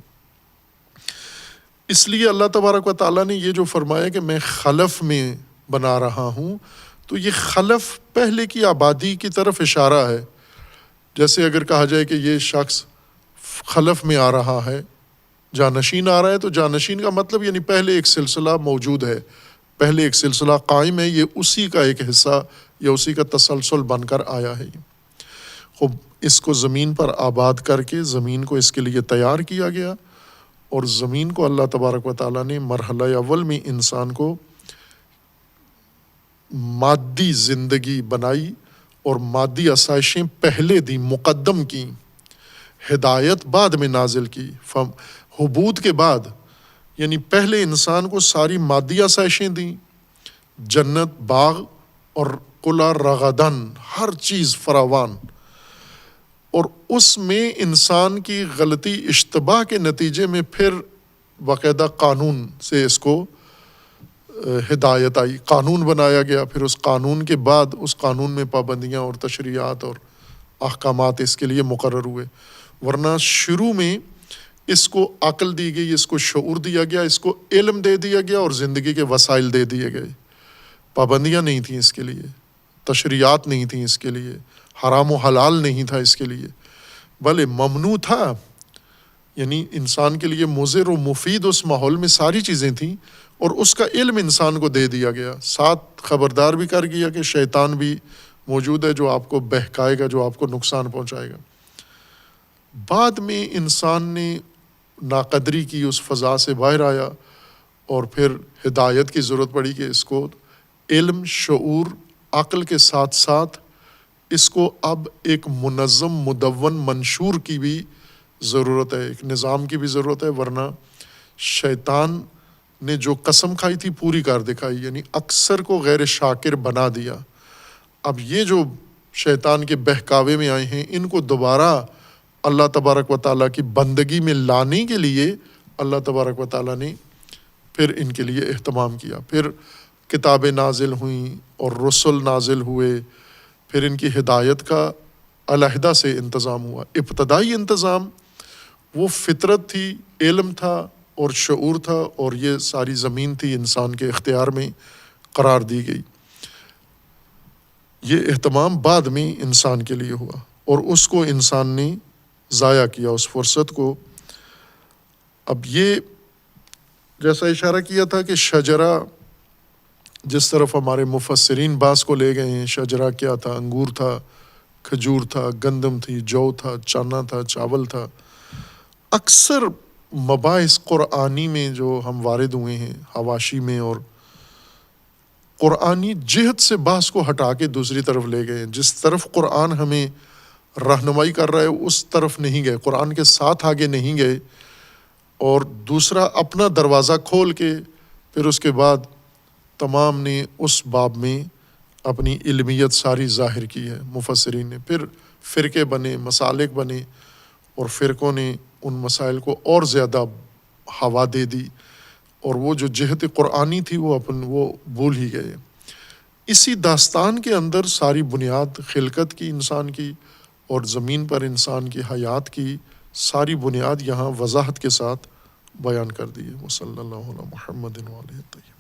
اس لیے اللہ تبارک و تعالیٰ نے یہ جو فرمایا کہ میں خلف میں بنا رہا ہوں، تو یہ خلف پہلے کی آبادی کی طرف اشارہ ہے۔ جیسے اگر کہا جائے کہ یہ شخص خلف میں آ رہا ہے، جانشین آ رہا ہے، تو جانشین کا مطلب یعنی پہلے ایک سلسلہ موجود ہے، پہلے ایک سلسلہ قائم ہے، یہ اسی کا ایک حصہ یا اسی کا تسلسل بن کر آیا ہے۔ خوب اس کو زمین پر آباد کر کے زمین کو اس کے لیے تیار کیا گیا، اور زمین کو اللہ تبارک و تعالیٰ نے مرحلہ اول میں انسان کو مادی زندگی بنائی اور مادی آسائشیں پہلے دی، مقدم کی، ہدایت بعد میں نازل کی۔ حبود کے بعد یعنی پہلے انسان کو ساری مادی آسائشیں دیں، جنت، باغ اور کلا رغدن، ہر چیز فراوان، اور اس میں انسان کی غلطی اشتباہ کے نتیجے میں پھر باقاعدہ قانون سے اس کو ہدایت آئی، قانون بنایا گیا، پھر اس قانون کے بعد اس قانون میں پابندیاں اور تشریعات اور احکامات اس کے لیے مقرر ہوئے۔ ورنہ شروع میں اس کو عقل دی گئی، اس کو شعور دیا گیا، اس کو علم دے دیا گیا اور زندگی کے وسائل دے دیے گئے۔ پابندیاں نہیں تھیں اس کے لیے، تشریعات نہیں تھیں اس کے لیے، حرام و حلال نہیں تھا اس کے لیے، بلکہ ممنوع تھا، یعنی انسان کے لیے مضر و مفید اس ماحول میں ساری چیزیں تھیں، اور اس کا علم انسان کو دے دیا گیا، ساتھ خبردار بھی کر گیا کہ شیطان بھی موجود ہے جو آپ کو بہکائے گا، جو آپ کو نقصان پہنچائے گا۔ بعد میں انسان نے ناقدری کی، اس فضا سے باہر آیا، اور پھر ہدایت کی ضرورت پڑی کہ اس کو علم، شعور، عقل کے ساتھ ساتھ اس کو اب ایک منظم، مدون، منشور کی بھی ضرورت ہے، ایک نظام کی بھی ضرورت ہے، ورنہ شیطان نے جو قسم کھائی تھی پوری کر دکھائی، یعنی اکثر کو غیر شاکر بنا دیا۔ اب یہ جو شیطان کے بہکاوے میں آئے ہیں، ان کو دوبارہ اللہ تبارک و تعالیٰ کی بندگی میں لانے کے لیے اللہ تبارک و تعالیٰ نے پھر ان کے لیے اہتمام کیا، پھر کتابیں نازل ہوئیں اور رسل نازل ہوئے، پھر ان کی ہدایت کا علیحدہ سے انتظام ہوا۔ ابتدائی انتظام وہ فطرت تھی، علم تھا اور شعور تھا، اور یہ ساری زمین تھی انسان کے اختیار میں قرار دی گئی۔ یہ اہتمام بعد میں انسان کے لیے ہوا، اور اس کو انسان نے ضائع کیا، اس فرصت کو۔ اب یہ جیسا اشارہ کیا تھا کہ شجرہ جس طرف ہمارے مفسرین باس کو لے گئے ہیں، شجرہ کیا تھا؟ انگور تھا، کھجور تھا، گندم تھی، جو تھا، چنا تھا، چاول تھا۔ اکثر مباحث قرآنی میں جو ہم وارد ہوئے ہیں حواشی میں، اور قرآنی جہت سے بحث کو ہٹا کے دوسری طرف لے گئے ہیں۔ جس طرف قرآن ہمیں رہنمائی کر رہا ہے اس طرف نہیں گئے، قرآن کے ساتھ آگے نہیں گئے، اور دوسرا اپنا دروازہ کھول کے پھر اس کے بعد تمام نے اس باب میں اپنی علمیت ساری ظاہر کی ہے مفسرین نے۔ پھر فرقے بنے، مسالک بنے، اور فرقوں نے ان مسائل کو اور زیادہ ہوا دے دی، اور وہ جو جہت قرآنی تھی وہ بھول ہی گئے۔ اسی داستان کے اندر ساری بنیاد خلقت کی، انسان کی، اور زمین پر انسان کی حیات کی ساری بنیاد یہاں وضاحت کے ساتھ بیان کر دی ہے۔ وصلی اللہ علی محمد وعلیہ الطاہرین۔